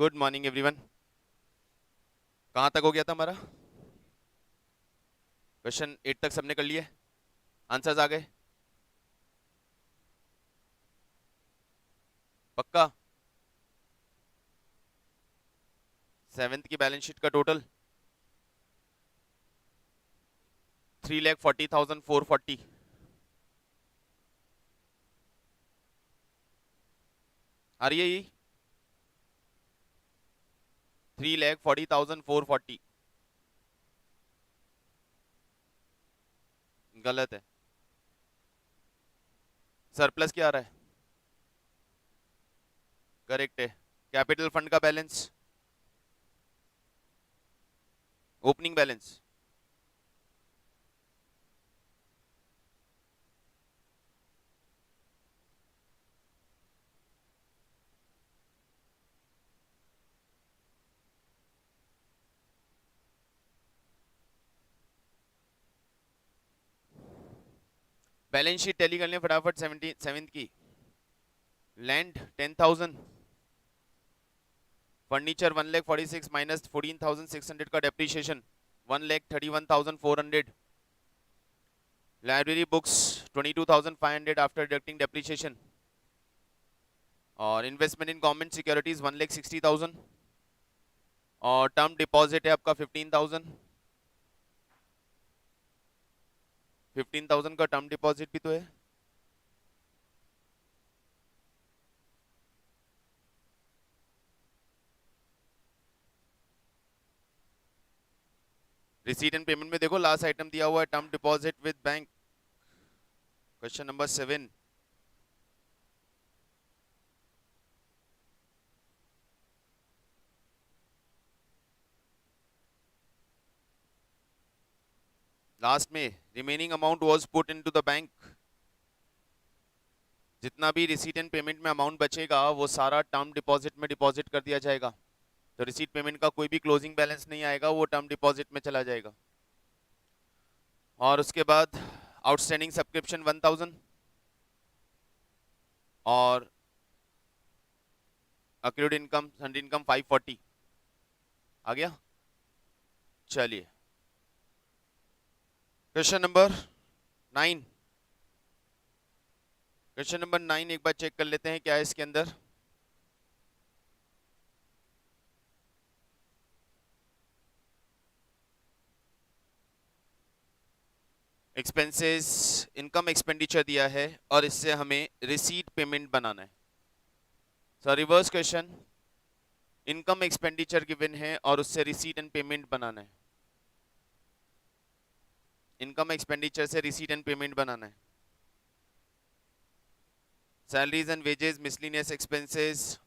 Good morning everyone. कहाँ तक हो गया था हमारा? क्वेश्चन 8 तक सबने कर लिए? आंसर्स आ गए? पक्का? सेवेंथ की बैलेंस शीट का टोटल 3,40,440। आ रही है यही? 3,40,440। गलत है। सरप्लस क्या आ रहा है? करेक्ट है। कैपिटल फंड का balance, opening balance. Balance sheet tally कर लें फटाफट। 77 की लैंड 10,000, फर्नीचर 1,46,000 माइनस 14,600 का depreciation 1,31,400, library books 22,500 after deducting depreciation, और इन्वेस्टमेंट इन गवर्नमेंट सिक्योरिटीज 1,60,000, और टर्म डिपॉजिट है आपका 15,000। 15,000 का टर्म डिपॉजिट भी तो है। रिसीट एंड पेमेंट में देखो लास्ट आइटम दिया हुआ है term deposit with bank, question number 7। Last में remaining amount was put into the bank. जितना भी रिसीट एंड पेमेंट में अमाउंट बचेगा वो सारा टर्म डिपॉजिट में डिपॉजिट कर दिया जाएगा। तो रिसीट पेमेंट का कोई भी क्लोजिंग बैलेंस नहीं आएगा, वो टर्म डिपॉजिट में चला जाएगा। और उसके बाद आउटस्टैंडिंग सब्सक्रिप्शन 1,000 और अक्रूड इनकम सन्ड इनकम 540 आ गया। चलिए क्वेश्चन नंबर 9। क्वेश्चन नंबर 9 एक बार चेक कर लेते हैं क्या है इसके अंदर। एक्सपेंसेस इनकम एक्सपेंडिचर दिया है और इससे हमें रिसीट पेमेंट बनाना है। So reverse question, income expenditure given है और उससे रिसीट एंड पेमेंट बनाना है। इनकम एक्सपेंडिचर से रिसीट एंड पेमेंट बनाना है। Salaries and wages, miscellaneous expenses,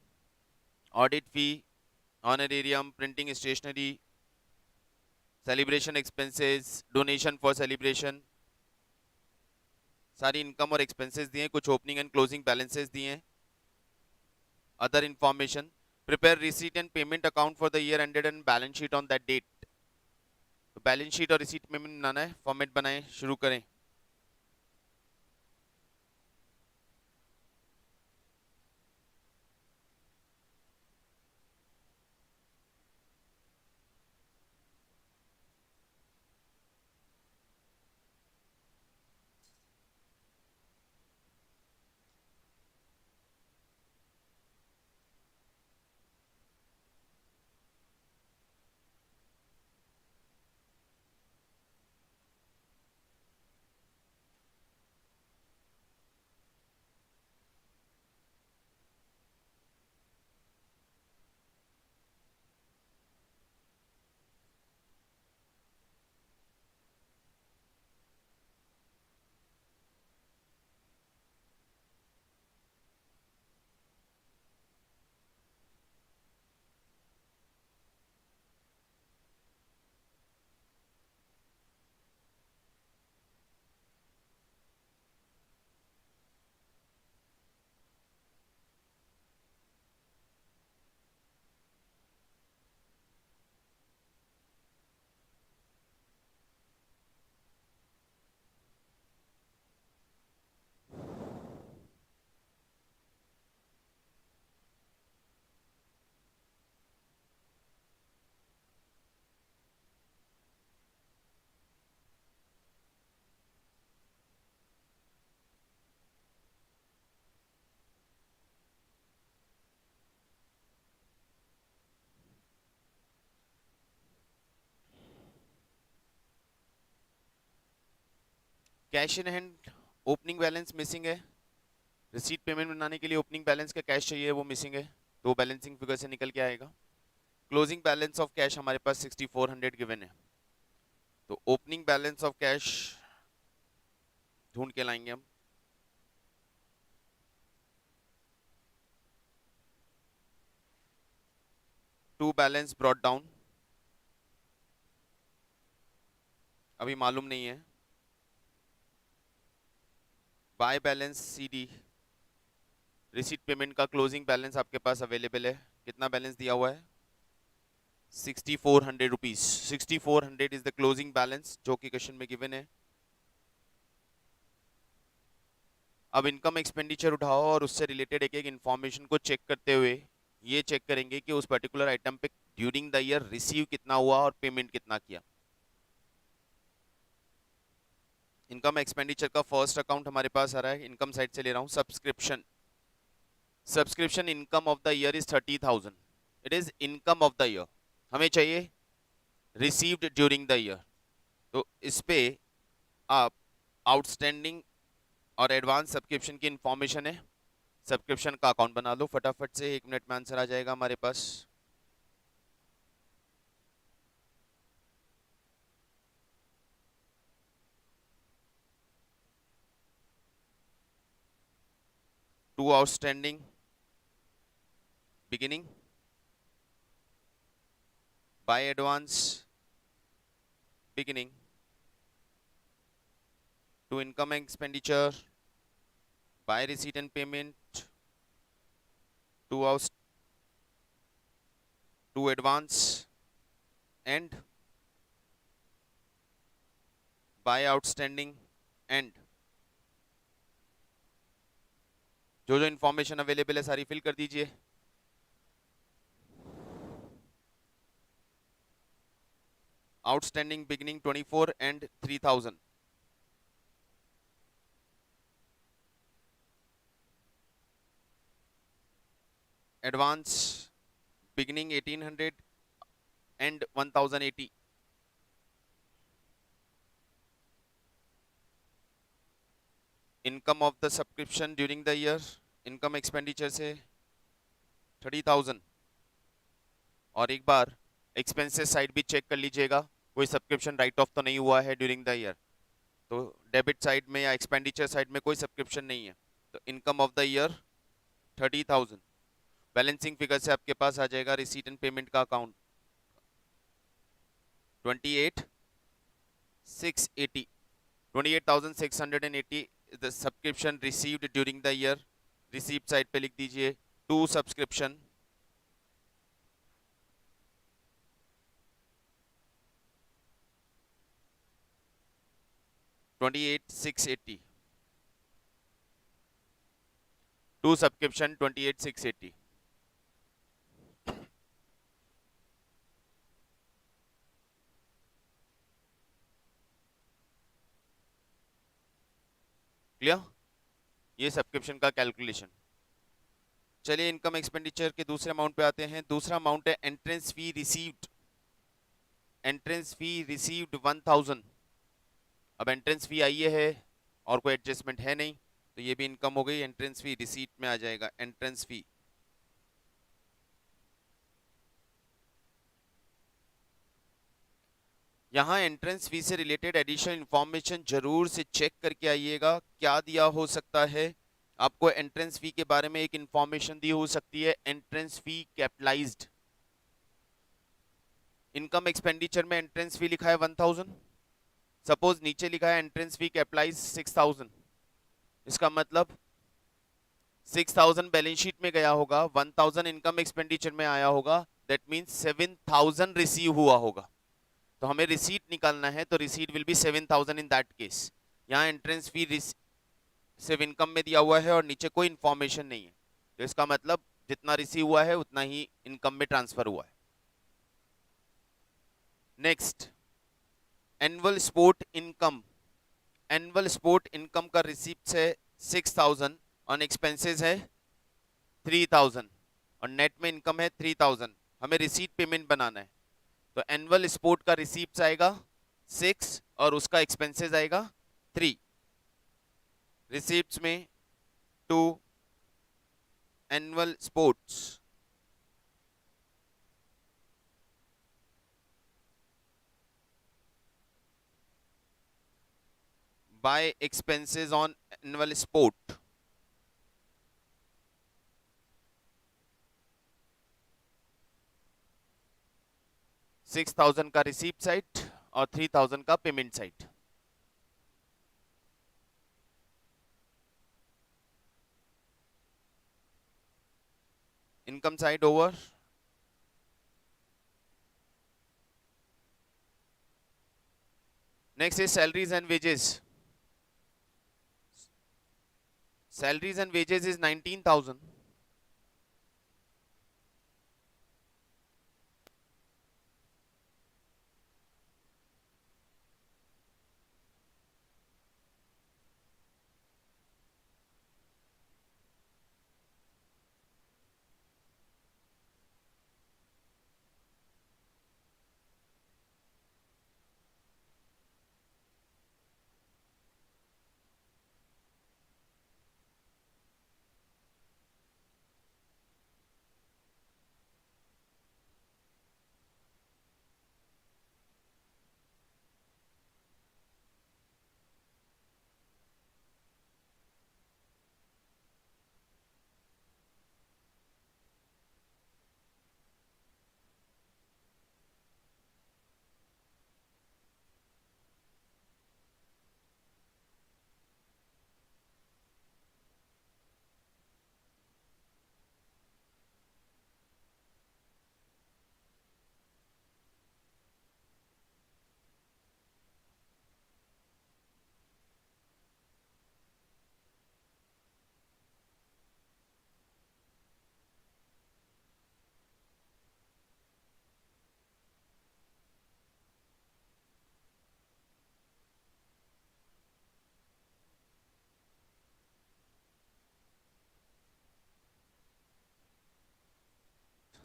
audit fee, honorarium, printing stationery, celebration expenses, donation for celebration, सारी इनकम और एक्सपेंसेस दिए हैं। कुछ ओपनिंग एंड क्लोजिंग बैलेंसेस दिए हैं। Other information, prepare receipt and payment account for the year ended and balance sheet on that date. तो balance sheet और receipt payment बनाना है। फॉर्मेट बनाएं, शुरू करें। Cash in hand opening balance missing है, रिसीट पेमेंट बनाने के लिए ओपनिंग बैलेंस का कैश चाहिए, वो मिसिंग है, तो बैलेंसिंग फिगर से निकल के आएगा। क्लोजिंग बैलेंस ऑफ कैश हमारे पास 6400 गिवन है, तो ओपनिंग बैलेंस ऑफ कैश ढूंढ के लाएंगे हम। टू बैलेंस ब्रॉट डाउन अभी मालूम नहीं है। Bye balance CD, receipt payment का क्लोजिंग बैलेंस आपके पास अवेलेबल है, कितना बैलेंस दिया हुआ है 6400 rupees. 6400 is the closing balance जो कि क्वेश्चन में गिवन है। अब इनकम एक्सपेंडिचर उठाओ और उससे रिलेटेड एक एक इंफॉर्मेशन को चेक करते हुए ये चेक करेंगे कि उस पर्टिकुलर आइटम पे ड्यूरिंग द ईयर रिसीव कितना हुआ और पेमेंट कितना किया। इनकम एक्सपेंडिचर का फर्स्ट अकाउंट हमारे पास आ रहा है, इनकम साइड से ले रहा हूं, subscription. Subscription income of the year is 30,000, it is income of the year, हमें चाहिए रिसीव्ड ड्यूरिंग द ईयर। तो इस पे आप आउटस्टैंडिंग और एडवांस सब्सक्रिप्शन की इंफॉर्मेशन है, सब्सक्रिप्शन का अकाउंट बना लो फटाफट से, 1 मिनट में आंसर आ जाएगा हमारे पास। To outstanding beginning by advance beginning to income expenditure by receipt and payment to advance end by outstanding end. जो जो इंफॉर्मेशन अवेलेबल है सारी फिल कर दीजिए। Outstanding beginning 24 and 3000, advance beginning 1800 and 1080, income of the subscription during the year, income expenditure से 30,000। और एक बार एक्सपेंसेस साइड भी चेक कर लीजिएगा, कोई सब्सक्रिप्शन राइट ऑफ तो नहीं हुआ है ड्यूरिंग द ईयर, तो डेबिट साइड में या एक्सपेंडिचर साइड में कोई सब्सक्रिप्शन नहीं है, तो income of the year 30,000। Balancing figure से आपके पास आ जाएगा रिसीट एंड पेमेंट का account 28,680, 28,680 is the subscription received during the year। Receipt side पे लिख दीजिए to subscription $28,680, to subscription 28,680। Clear, ये सब्सक्रिप्शन का कैलकुलेशन। चलिए इनकम एक्सपेंडिचर के दूसरे अमाउंट पे आते हैं। दूसरा अमाउंट है entrance fee received, entrance fee received 1000। अब एंट्रेंस फी आई है और कोई एडजस्टमेंट है नहीं, तो ये भी इनकम हो गई, एंट्रेंस फी रिसीट में आ जाएगा एंट्रेंस फी। यहाँ एंट्रेंस फी से रिलेटेड एडिशनल इंफॉर्मेशन जरूर से चेक करके आइएगा, क्या दिया हो सकता है आपको। एंट्रेंस फी के बारे में एक इंफॉर्मेशन दी हो सकती है, एंट्रेंस फी कैपिटलाइज्ड। इनकम एक्सपेंडिचर में एंट्रेंस फी लिखा है 1000, सपोज नीचे लिखा है एंट्रेंस फी कैपिटलाइज 6000, इसका मतलब 6000 बैलेंस शीट में गया होगा, 1000 इनकम एक्सपेंडिचर में आया होगा, दैट मींस 7000 रिसीव हुआ होगा। तो हमें रिसीट निकालना है, तो receipt will be 7000 in that case. यहाँ एंट्रेंस फी सिर्फ इनकम में दिया हुआ है और नीचे कोई इंफॉर्मेशन नहीं है, तो इसका मतलब जितना रिसीव हुआ है उतना ही इनकम में ट्रांसफर हुआ है। Next, annual sport income. Annual sport income का रिसीप्ट है 6000 और एक्सपेंसेस है 3000 और नेट में इनकम है 3000। हमें रिसीट पेमेंट बनाना है, तो एनुअल स्पोर्ट का रिसीप्ट आएगा 6 और उसका एक्सपेंसेस आएगा 3। रिसीप्ट्स में to annual sports, by expenses on annual sport, $6,000 का रिसीप्ट साइड और 3,000 का payment side. Income side over. Next is salaries and wages. Salaries and wages is 19,000।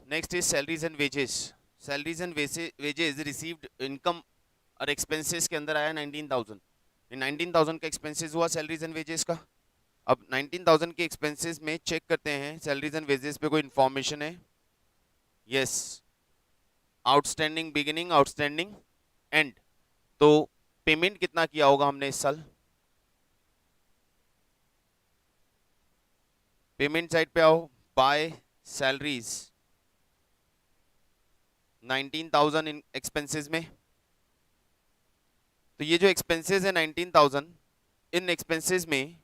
Next is salaries and wages. Salaries and wages received income और expenses के अंदर आया 19,000। 19,000 का expenses हुआ salaries and wages का। अब 19,000 के एक्सपेंसेस में चेक करते हैं सैलरीज एंड वेजेस पे कोई इंफॉर्मेशन है। Yes, outstanding beginning, outstanding and. तो पेमेंट कितना किया होगा हमने इस साल? पेमेंट साइड पे आओ, बाय सैलरीज 19,000 इन एक्सपेंसेस में। तो ये जो एक्सपेंसेस है 19,000, इन एक्सपेंसेस में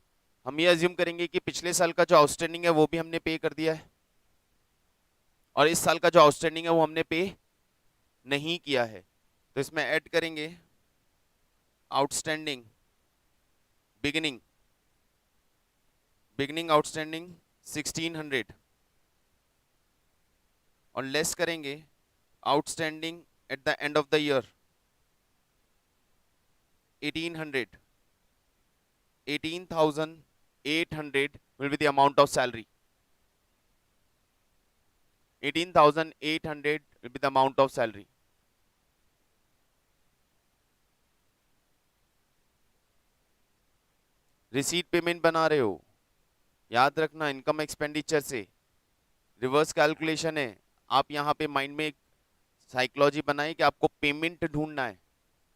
हम ये अज्यूम करेंगे कि पिछले साल का जो आउटस्टैंडिंग है वो भी हमने पे कर दिया है और इस साल का जो आउटस्टैंडिंग है वो हमने पे नहीं किया है। तो इसमें ऐड करेंगे आउटस्टैंडिंग बिगिनिंग, बिगिनिंग आउटस्टैंडिंग 1600 और लेस करेंगे outstanding at the end of the year 1800। 18,800 will be the amount of salary. 18,800 will be the amount of salary. Receipt payment बना रहे हो, याद रखना इनकम एक्सपेंडिचर से रिवर्स कैलकुलेशन है। आप यहाँ पे माइंड में एक साइकोलॉजी बनाए कि आपको पेमेंट ढूंढना है,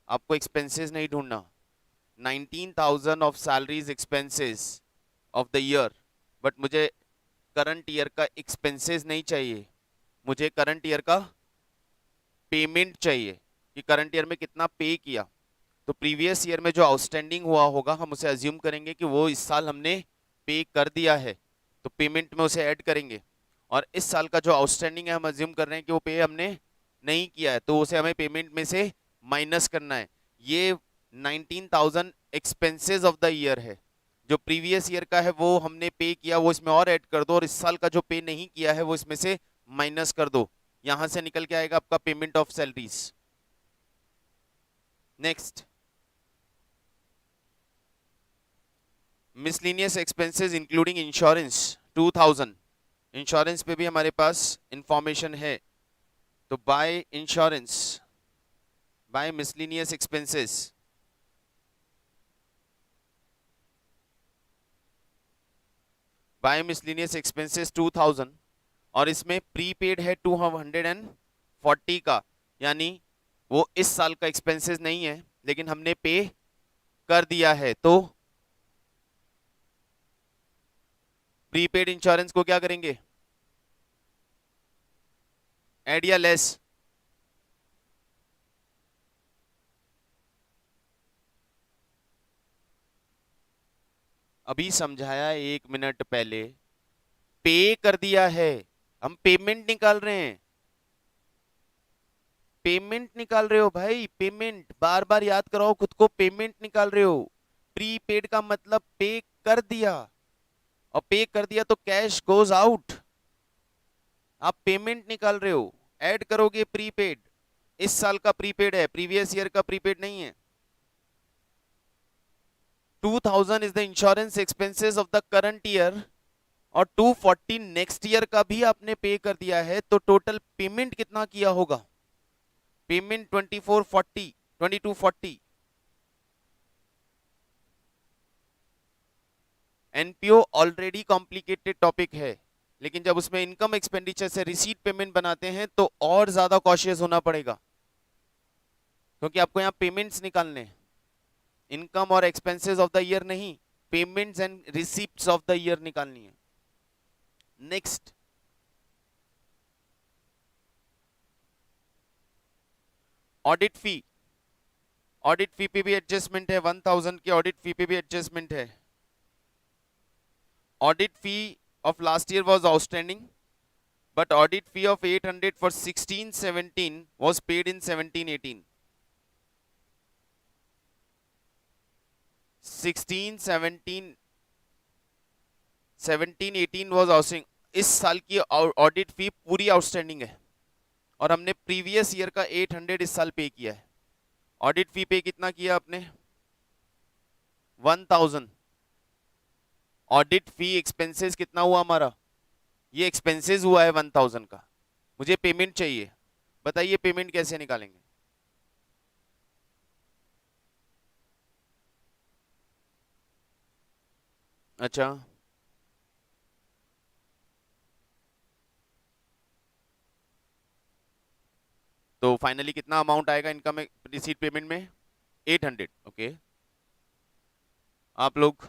आपको एक्सपेंसेस नहीं ढूंढना। 19,000 of salaries expenses of the year, but मुझे करंट ईयर का एक्सपेंसेस नहीं चाहिए, मुझे करंट ईयर का पेमेंट चाहिए कि करंट ईयर में कितना पे किया। तो प्रीवियस ईयर में जो आउटस्टैंडिंग हुआ होगा हम उसे अज्यूम करेंगे कि वो इस साल हमने पे कर दिया है, तो पेमेंट में उसे ऐड करेंगे। और इस साल का जो आउटस्टैंडिंग है हम अज्यूम कर रहे हैं कि वो पे हमने नहीं किया है, तो उसे हमें पेमेंट में से माइनस करना है। ये 19,000 एक्सपेंसेस ऑफ द ईयर है, जो प्रीवियस ईयर का है वो हमने पे किया, वो इसमें और ऐड कर दो, और इस साल का जो पे नहीं किया है वो इसमें से माइनस कर दो। यहां से निकल के आएगा आपका payment of salaries. Next, miscellaneous expenses including insurance 2,000। Insurance पे भी हमारे पास इंफॉर्मेशन है, तो by insurance, by miscellaneous expenses by miscellaneous expenses 2000 और इसमें प्रीपेड है 240 का, यानी वो इस साल का एक्सपेंसेस नहीं है लेकिन हमने पे कर दिया है, तो प्रीपेड इंश्योरेंस को क्या करेंगे, ऐड या लेस? अभी समझाया 1 मिनट पहले, पे कर दिया है, हम पेमेंट निकाल रहे हैं, पेमेंट निकाल रहे हो भाई, पेमेंट, बार बार याद कराओ खुद को, पेमेंट निकाल रहे हो। प्रीपेड का मतलब पे कर दिया, और पे कर दिया तो कैश गोज आउट, आप पेमेंट निकाल रहे हो, ऐड करोगे प्रीपेड, इस साल का प्रीपेड है, प्रीवियस ईयर का प्रीपेड नहीं है। 2000 is the insurance expenses of the current year और 240 नेक्स्ट ईयर का भी आपने पे कर दिया है, तो टोटल पेमेंट कितना किया होगा, payment 2240। NPO already complicated topic है, लेकिन जब उसमें इनकम एक्सपेंडिचर से रिसीट पेमेंट बनाते हैं तो और ज्यादा कॉशियस होना पड़ेगा, क्योंकि आपको यहाँ पेमेंट्स निकालने हैं, इनकम और एक्सपेंसेस ऑफ द ईयर नहीं, payments and receipts of the year निकालनी है। नेक्स्ट, ऑडिट फी, ऑडिट फी पे भी एडजस्टमेंट है, 1000 के ऑडिट फी पे भी एडजस्टमेंट है। Audit fee of last year was outstanding, but audit fee of 800 for 16-17 was paid in 17-18. 17-18 was outstanding, इस साल की ऑडिट फी पूरी आउटस्टैंडिंग है और हमने प्रीवियस ईयर का 800 इस साल पे किया है। ऑडिट फी पे कितना किया आपने, 1000। ऑडिट फी एक्सपेंसेस कितना हुआ हमारा, ये एक्सपेंसेस हुआ है 1000 का, मुझे पेमेंट चाहिए, बताइए पेमेंट कैसे निकालेंगे? अच्छा, तो फाइनली कितना अमाउंट आएगा इनकम रिसीट पेमेंट में, 800। ओके, आप लोग,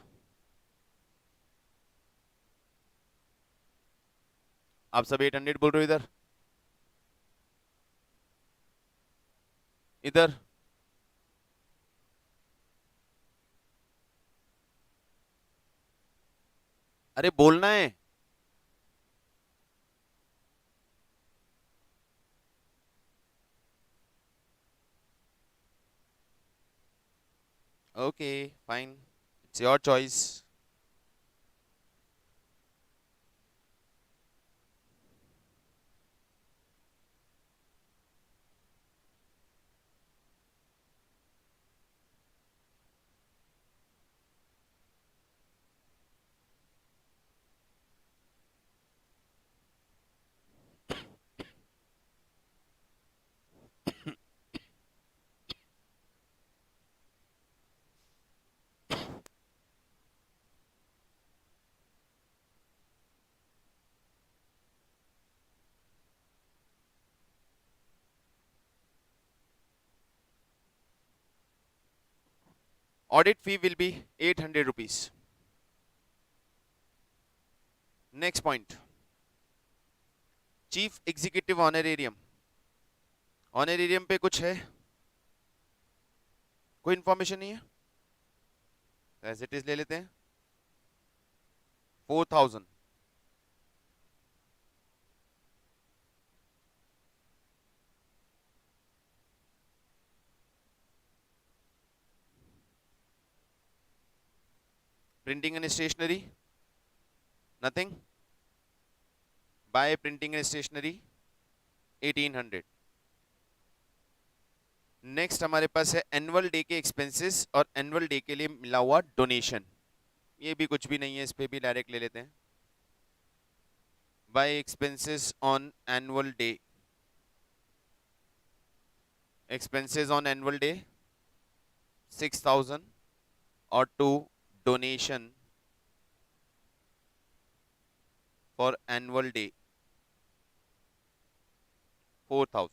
आप सब 800 बोल रहे हो, इधर इधर अरे बोलना है। Okay fine, it's your choice. Audit fee will be 800 rupees. Next point, chief executive honorarium. Honorarium पे कुछ है, कोई इंफॉर्मेशन नहीं है, एज इट इज ले लेते हैं, 4000। Printing and stationery, nothing, by printing and stationery 1800। Next हमारे पास है एनुअल डे के एक्सपेंसेस और एनुअल डे के लिए मिला हुआ डोनेशन, ये भी कुछ भी नहीं है, इस पे भी डायरेक्ट ले लेते हैं। By expenses on annual day, expenses on annual day 6000 और to donation for annual day 4,000.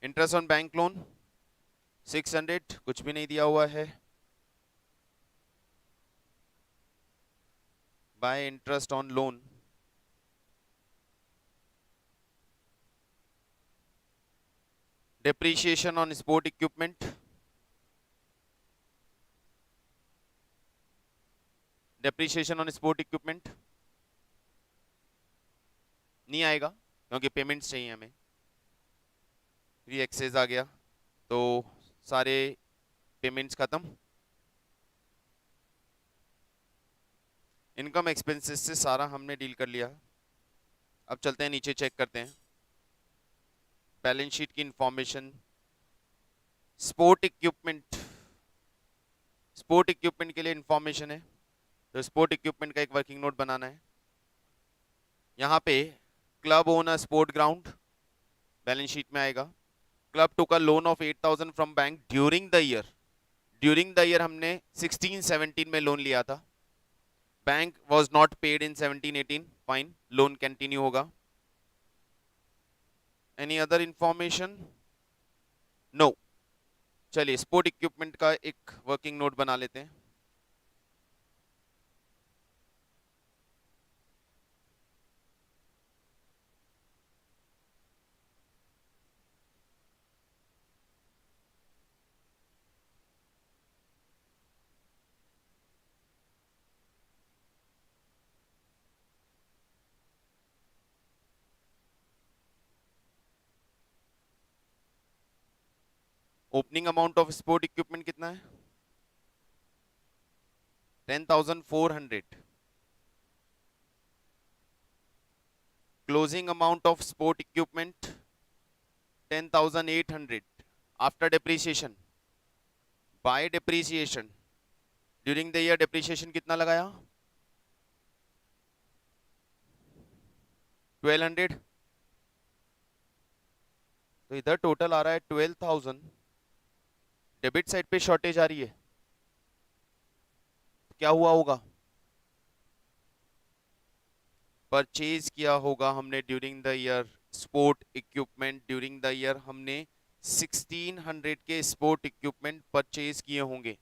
Interest on bank loan 600, कुछ भी नहीं दिया हुआ है. By interest on loan depreciation on sport equipment, depreciation on sport equipment नहीं आएगा क्योंकि पेमेंट्स चाहिए हमें. फ्री एक्सेस आ गया तो सारे पेमेंट्स खत्म. इनकम एक्सपेंसेस से सारा हमने डील कर लिया. अब चलते हैं नीचे, चेक करते हैं बैलेंस शीट की information. Sport equipment, sport equipment के लिए इंफॉर्मेशन है तो स्पोर्ट इक्विपमेंट का एक वर्किंग नोट बनाना है. यहाँ पे club own a sport ground balance sheet में आएगा. Club took a loan of 8,000 from bank during the year. During the year हमने 16-17 में लोन लिया था. Bank was not paid in 17-18. Fine, loan continue होगा. Any other information? नो. चलिए sport equipment का एक वर्किंग नोट बना लेते हैं. Opening amount of sport equipment कितना है? 10,400. Closing amount of sport equipment 10,800 after depreciation. By depreciation during the year depreciation कितना लगाया? 1,200. तो इधर टोटल आ रहा है 12,000. डेबिट साइड पे शॉर्टेज आ रही है. क्या हुआ होगा? परचेज किया होगा हमने during the year sport equipment. During the year हमने 1,600 के स्पोर्ट इक्विपमेंट परचेज किए होंगे.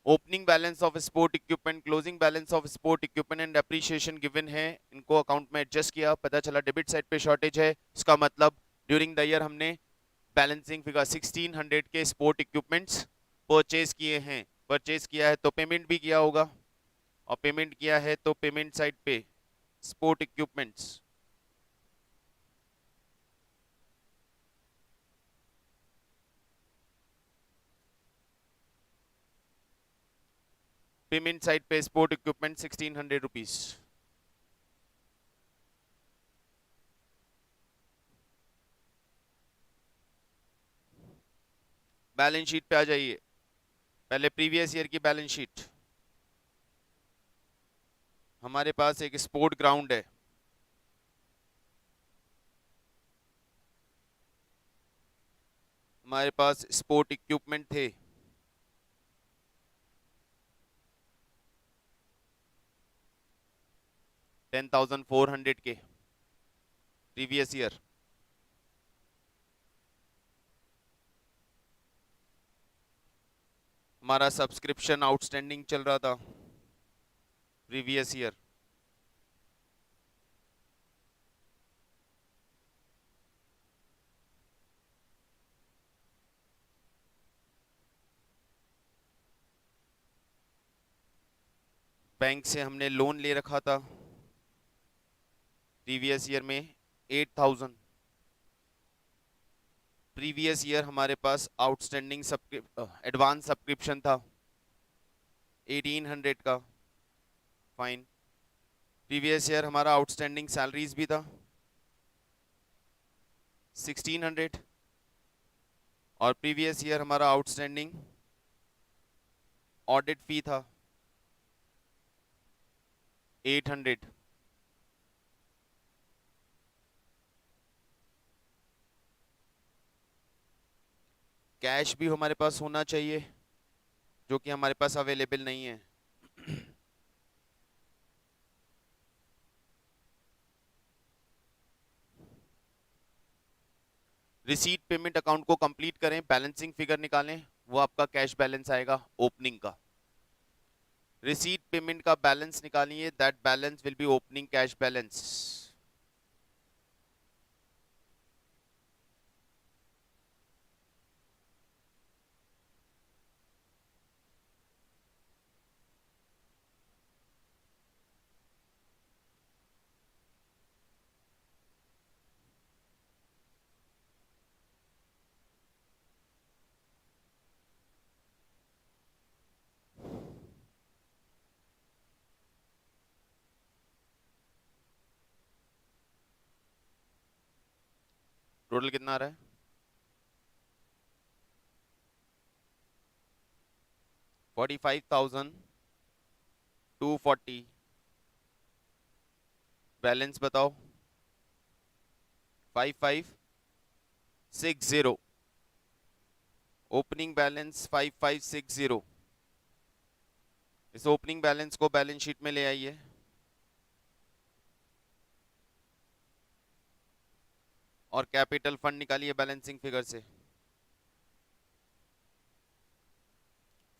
Opening balance of sport equipment, closing balance of sport equipment and depreciation given है. इनको अकाउंट में एडजस्ट किया, पता चला डेबिट साइड पे शॉर्टेज है. इसका मतलब ड्यूरिंग द ईयर हमने बैलेंसिंग फिगर 1,600 के स्पोर्ट इक्विपमेंट्स परचेज किए हैं. परचेज किया है तो पेमेंट भी किया होगा, और पेमेंट किया है तो पेमेंट साइड पे स्पोर्ट इक्विपमेंट्स. पेमेंट साइड पे sport equipment 1,600 rupees. Balance sheet पे आ जाइए. पहले प्रीवियस ईयर की बैलेंस शीट. हमारे पास एक स्पोर्ट ग्राउंड है. हमारे पास स्पोर्ट इक्विपमेंट थे. $10,400 के प्रीवियस ईयर. हमारा सब्सक्रिप्शन आउटस्टैंडिंग चल रहा था प्रीवियस ईयर. बैंक से हमने लोन ले रखा था प्रीवियस ईयर में 8,000. प्रीवियस ईयर हमारे पास आउटस्टैंडिंग एडवांस सब्सक्रिप्शन था 1,800 का. फाइन. प्रीवियस ईयर हमारा आउटस्टैंडिंग सैलरीज भी था 1,600. और प्रीवियस ईयर हमारा आउटस्टैंडिंग ऑडिट फी था 800. कैश भी हमारे पास होना चाहिए जो कि हमारे पास अवेलेबल नहीं है. रिसीट पेमेंट अकाउंट को कंप्लीट करें, बैलेंसिंग फिगर निकालें, वो आपका कैश बैलेंस आएगा ओपनिंग का। रिसीट पेमेंट का बैलेंस निकालिए, that balance will be opening cash balance. Total कितना आ रहा है? 45,240। बैलेंस बताओ? 5560। Opening balance 5560। इस ओपनिंग बैलेंस को बैलेंस शीट में ले आइए। और कैपिटल फंड निकालिए बैलेंसिंग फिगर से।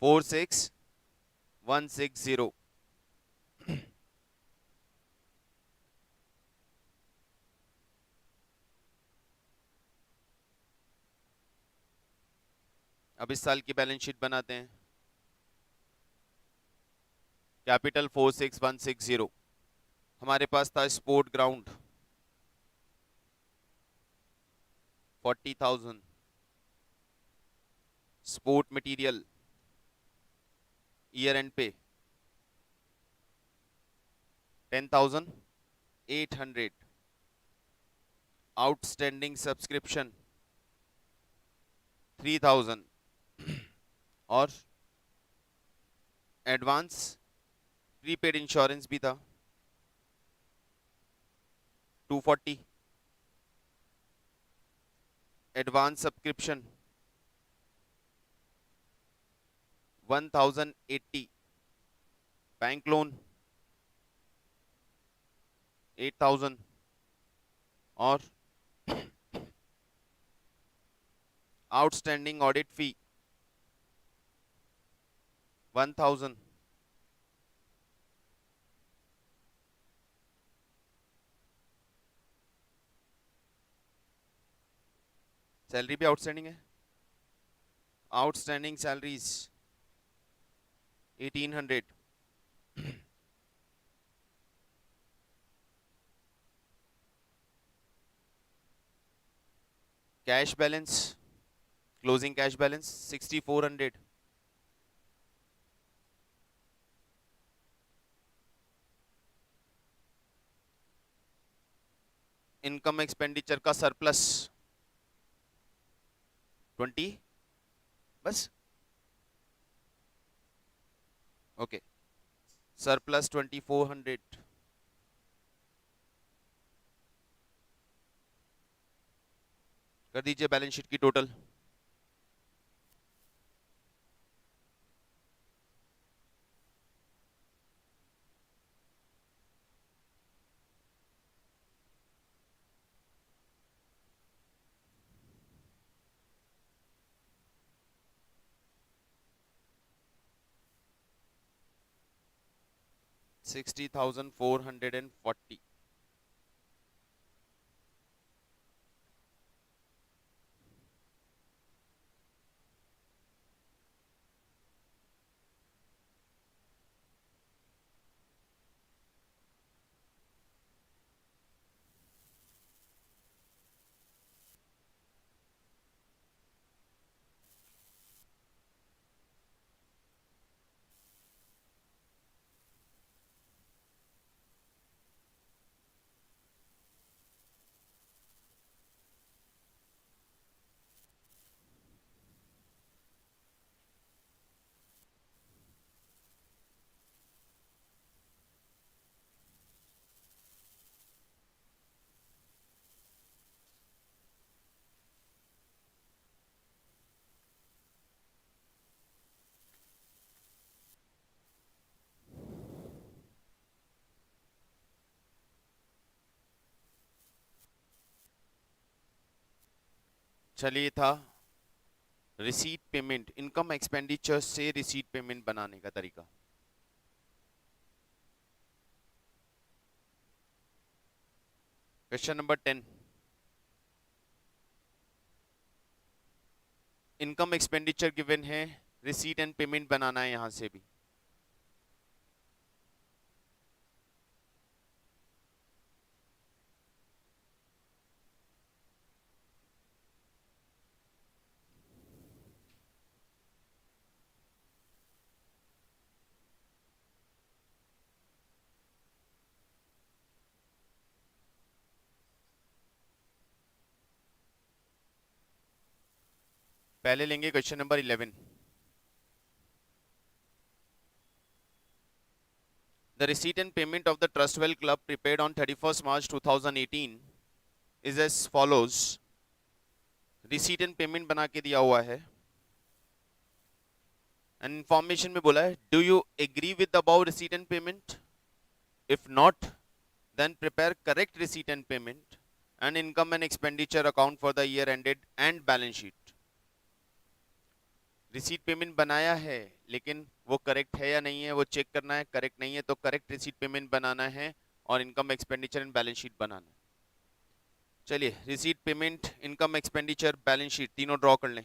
46,160। अब इस साल की बैलेंस शीट बनाते हैं। कैपिटल 46,160। हमारे पास था sport ground 40,000। Sport material year and पे 10,800। Outstanding subscription 3,000। और एडवांस प्रीपेड इंश्योरेंस भी था 240। Advance subscription 1,080। Bank loan 8,000। और आउटस्टैंडिंग ऑडिट फी 1,000। सैलरी भी आउटस्टैंडिंग है। Outstanding salaries 1,800। Cash balance, closing cash balance 6,400। Income expenditure का सरप्लस 20। बस ओके। सरप्लस 2,400। कर दीजिए बैलेंस शीट की टोटल। $60,440। चलिए था रिसीट पेमेंट, इनकम एक्सपेंडिचर से रिसीट पेमेंट बनाने का तरीका। Question number 10, income expenditure given है, रिसीट एंड पेमेंट बनाना है यहां से भी। पहले लेंगे question number 11। The receipt and payment of the Trustwell Club prepared on 31st March 2018 is as follows। Receipt and payment बना के दिया हुआ है एंड इंफॉर्मेशन में बोला है do you agree with about receipt and payment, if not then prepare correct receipt and payment and income and expenditure account for the year ended and balance sheet. Receipt payment बनाया है लेकिन वो correct है या नहीं है वो check करना है, करेक्ट नहीं है तो करेक्ट रिसीट पेमेंट बनाना है और income expenditure and balance sheet बनाना है। चलिए receipt payment income expenditure balance sheet तीनों ड्रॉ कर लें।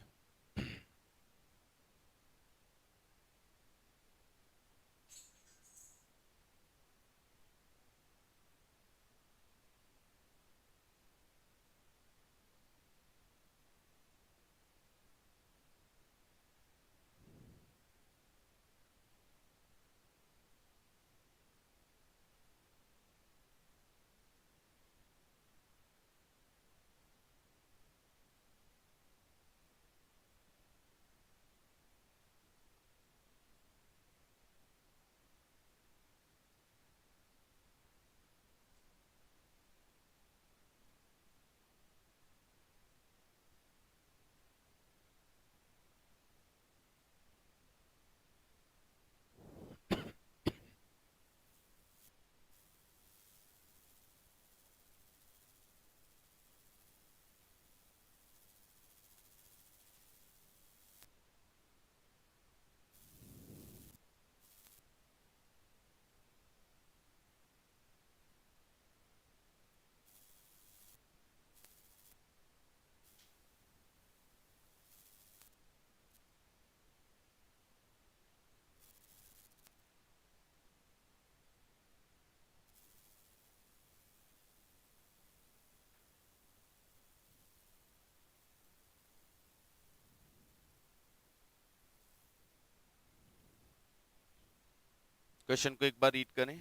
क्वेश्चन को एक बार रीड करें।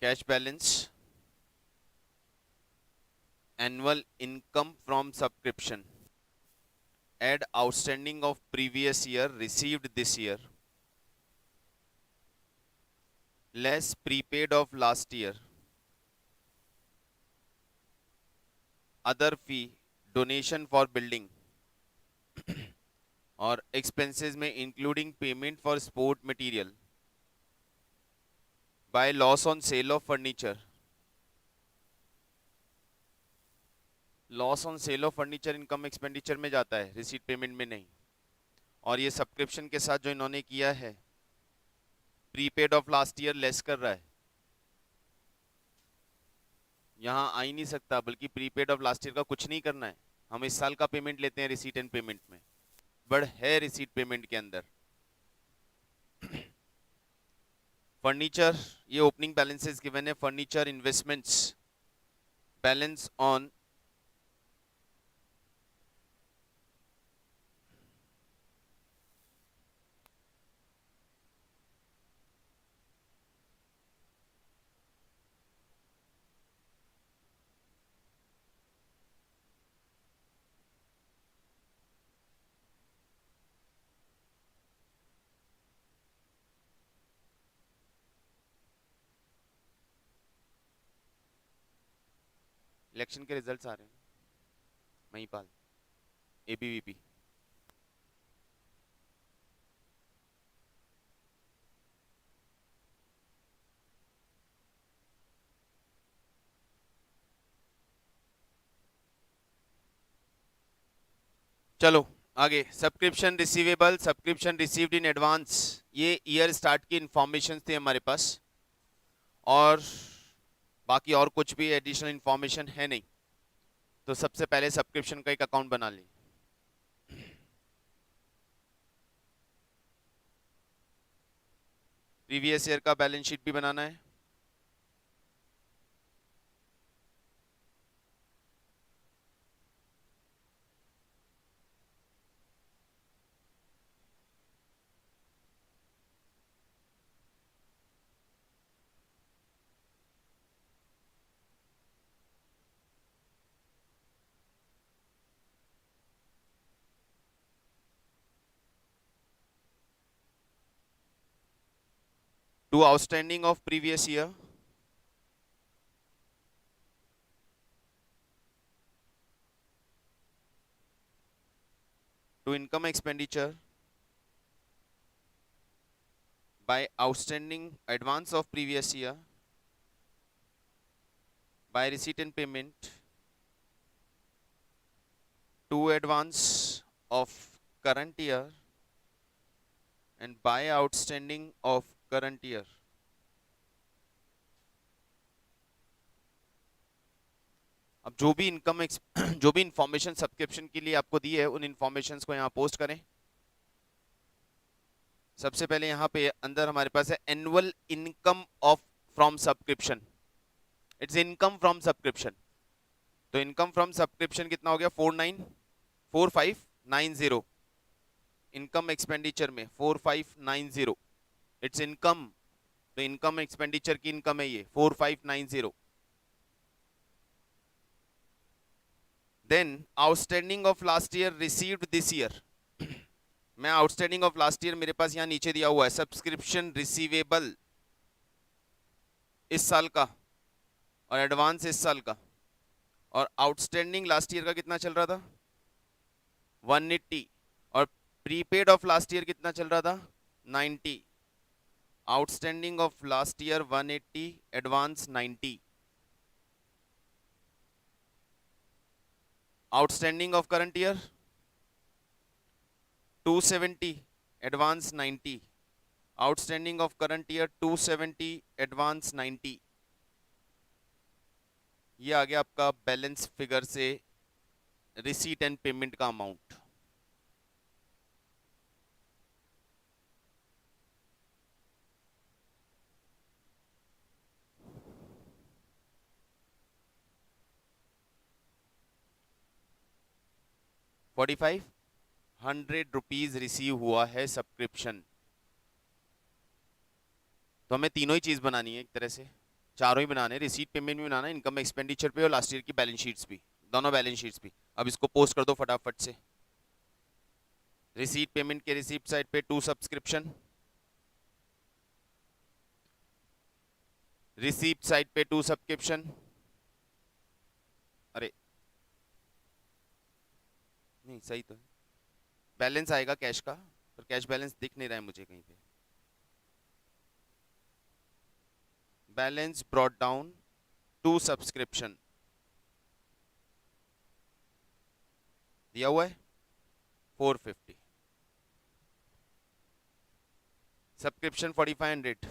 Cash balance, annual income from subscription, add outstanding of previous year received this year, less prepaid of last year, other fee, donation for building और expenses में including payment for sport material by loss on sale of furniture. Loss on sale of furniture income expenditure में जाता है, receipt payment में नहीं। और ये subscription के साथ जो इन्होंने किया है prepaid of last year less कर रहा है, यहां आ ही नहीं सकता, बल्कि प्रीपेड ऑफ लास्ट ईयर का कुछ नहीं करना है, हम इस साल का पेमेंट लेते हैं रिसीट एंड पेमेंट में, बट है रिसीट पेमेंट के अंदर। फर्नीचर, ये ओपनिंग बैलेंसेस गिवन है, furniture investments balance on election के रिजल्ट्स आ रहे हैं, महिपाल, एबीवीपी। चलो आगे, subscription receivable, subscription received in advance, ये ईयर स्टार्ट की इंफॉर्मेशन थी हमारे पास, और बाकी और कुछ भी एडिशनल इंफॉर्मेशन है नहीं। तो सबसे पहले सब्सक्रिप्शन का एक अकाउंट बना लें। प्रीवियस ईयर का बैलेंस शीट भी बनाना है। To outstanding of previous year, to income expenditure by outstanding advance of previous year, by receipt and payment to advance of current year and by outstanding of current year. अब जो भी income जो भी information subscription के लिए आपको दी है, उन इंफॉर्मेशंस को यहाँ पोस्ट करें। सबसे पहले यहाँ पे अंदर हमारे पास है annual income of from subscription, it's income from subscription. तो इनकम फ्रॉम सब्सक्रिप्शन कितना हो गया, 4590। इनकम एक्सपेंडिचर में 4590, इट्स इनकम, तो इनकम एक्सपेंडिचर की इनकम है ये 4590। Then outstanding of last year received this year, मैं आउटस्टैंडिंग ऑफ लास्ट ईयर मेरे पास यहाँ नीचे दिया हुआ है, सब्सक्रिप्शन रिसीवेबल इस साल का और एडवांस इस साल का, और आउटस्टैंडिंग लास्ट ईयर का कितना चल रहा था 180, और प्रीपेड ऑफ लास्ट ईयर कितना चल रहा था 90। Outstanding of last year 180, advance 90। Outstanding of current year 270, advance 90। Outstanding of current year 270, advance 90। ये आ गया आपका बैलेंस फिगर से रिसीट एंड पेमेंट का अमाउंट। ₹4500 रिसीव हुआ है सब्सक्रिप्शन। तो हमें तीनों ही चीज बनानी है, एक तरह से चारों ही बनाने, रिसीट पेमेंट भी बनाना है, इनकम एक्सपेंडिचर पे और लास्ट ईयर की बैलेंस शीट्स भी, दोनों बैलेंस शीट्स भी। अब इसको पोस्ट कर दो फटाफट से। रिसीट पेमेंट के रिसीप्ट साइड पे टू सब्सक्रिप्शन, रिसीप्ट साइड पे टू सब्सक्रिप्शन, अरे नहीं सही तो है, बैलेंस आएगा कैश का, पर कैश बैलेंस दिख नहीं रहा है मुझे कहीं पे। Balance brought down to subscription दिया हुआ है 450, सब्सक्रिप्शन 4500,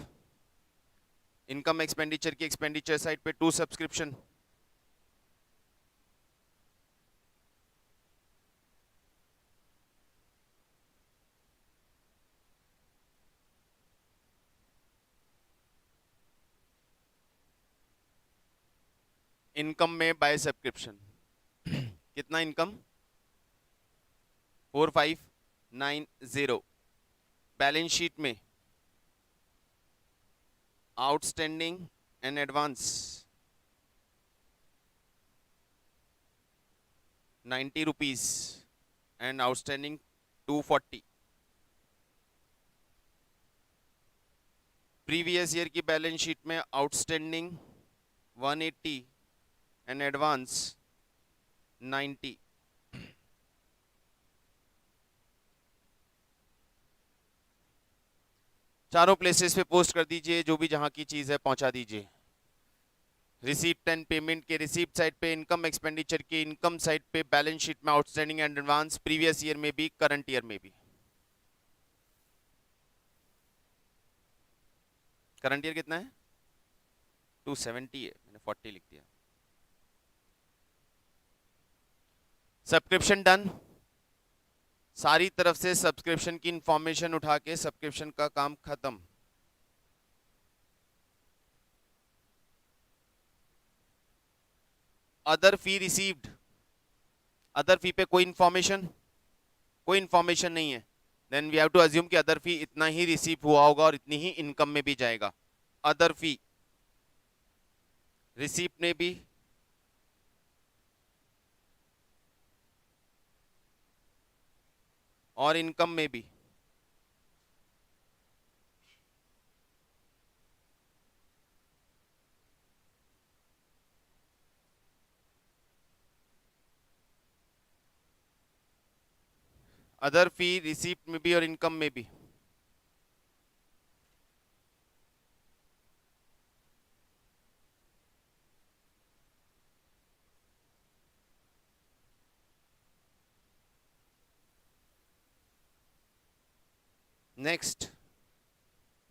इनकम एक्सपेंडिचर की एक्सपेंडिचर साइड पे टू सब्सक्रिप्शन, इनकम में बाय सब्सक्रिप्शन कितना इनकम 4590, बैलेंस शीट में outstanding and advance 90 rupees and outstanding 240। Previous year की बैलेंस शीट में आउटस्टैंडिंग 180 एंड एडवांस 90। चारों प्लेसेस पे पोस्ट कर दीजिए, जो भी जहां की चीज है पहुंचा दीजिए। रिसीप्ट एंड पेमेंट के रिसीप्ट साइड पे, इनकम एक्सपेंडिचर के इनकम साइड पे, बैलेंस शीट में outstanding and advance, previous year में भी, करंट ईयर में भी। करंट ईयर कितना है? 270 है, मैंने 40 लिख दिया। Subscription done. सारी तरफ से सब्सक्रिप्शन की इंफॉर्मेशन उठा के सब्सक्रिप्शन का काम खत्म। Other fee received, other fee पे कोई इंफॉर्मेशन नहीं है। Then we have to assume कि अदर फी इतना ही रिसीव हुआ होगा और इतनी ही इनकम में भी जाएगा। अदर फी रिसीप्ट में भी, और इनकम में भी। अदर फी रिसीप्ट में भी और इनकम में भी। नेक्स्ट,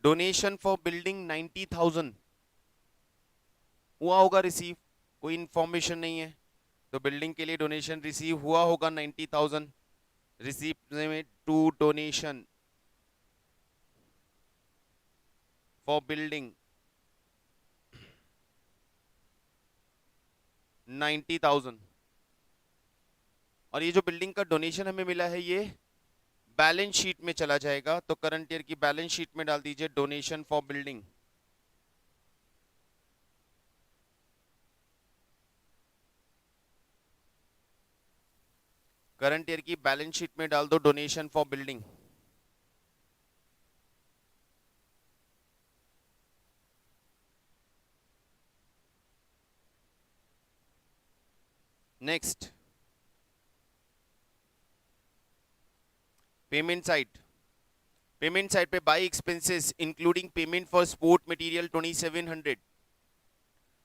डोनेशन फॉर बिल्डिंग 90,000 हुआ होगा रिसीव, कोई इंफॉर्मेशन नहीं है, तो बिल्डिंग के लिए डोनेशन रिसीव हुआ होगा 90,000। रिसीप्ट में टू डोनेशन फॉर बिल्डिंग 90,000। और ये जो बिल्डिंग का डोनेशन हमें मिला है ये बैलेंस शीट में चला जाएगा, तो करंट ईयर की बैलेंस शीट में डाल दीजिए donation for building. Current year की बैलेंस शीट में डाल दो donation for building. Next, payment side. Payment side पे by expenses including payment for sport material 2700।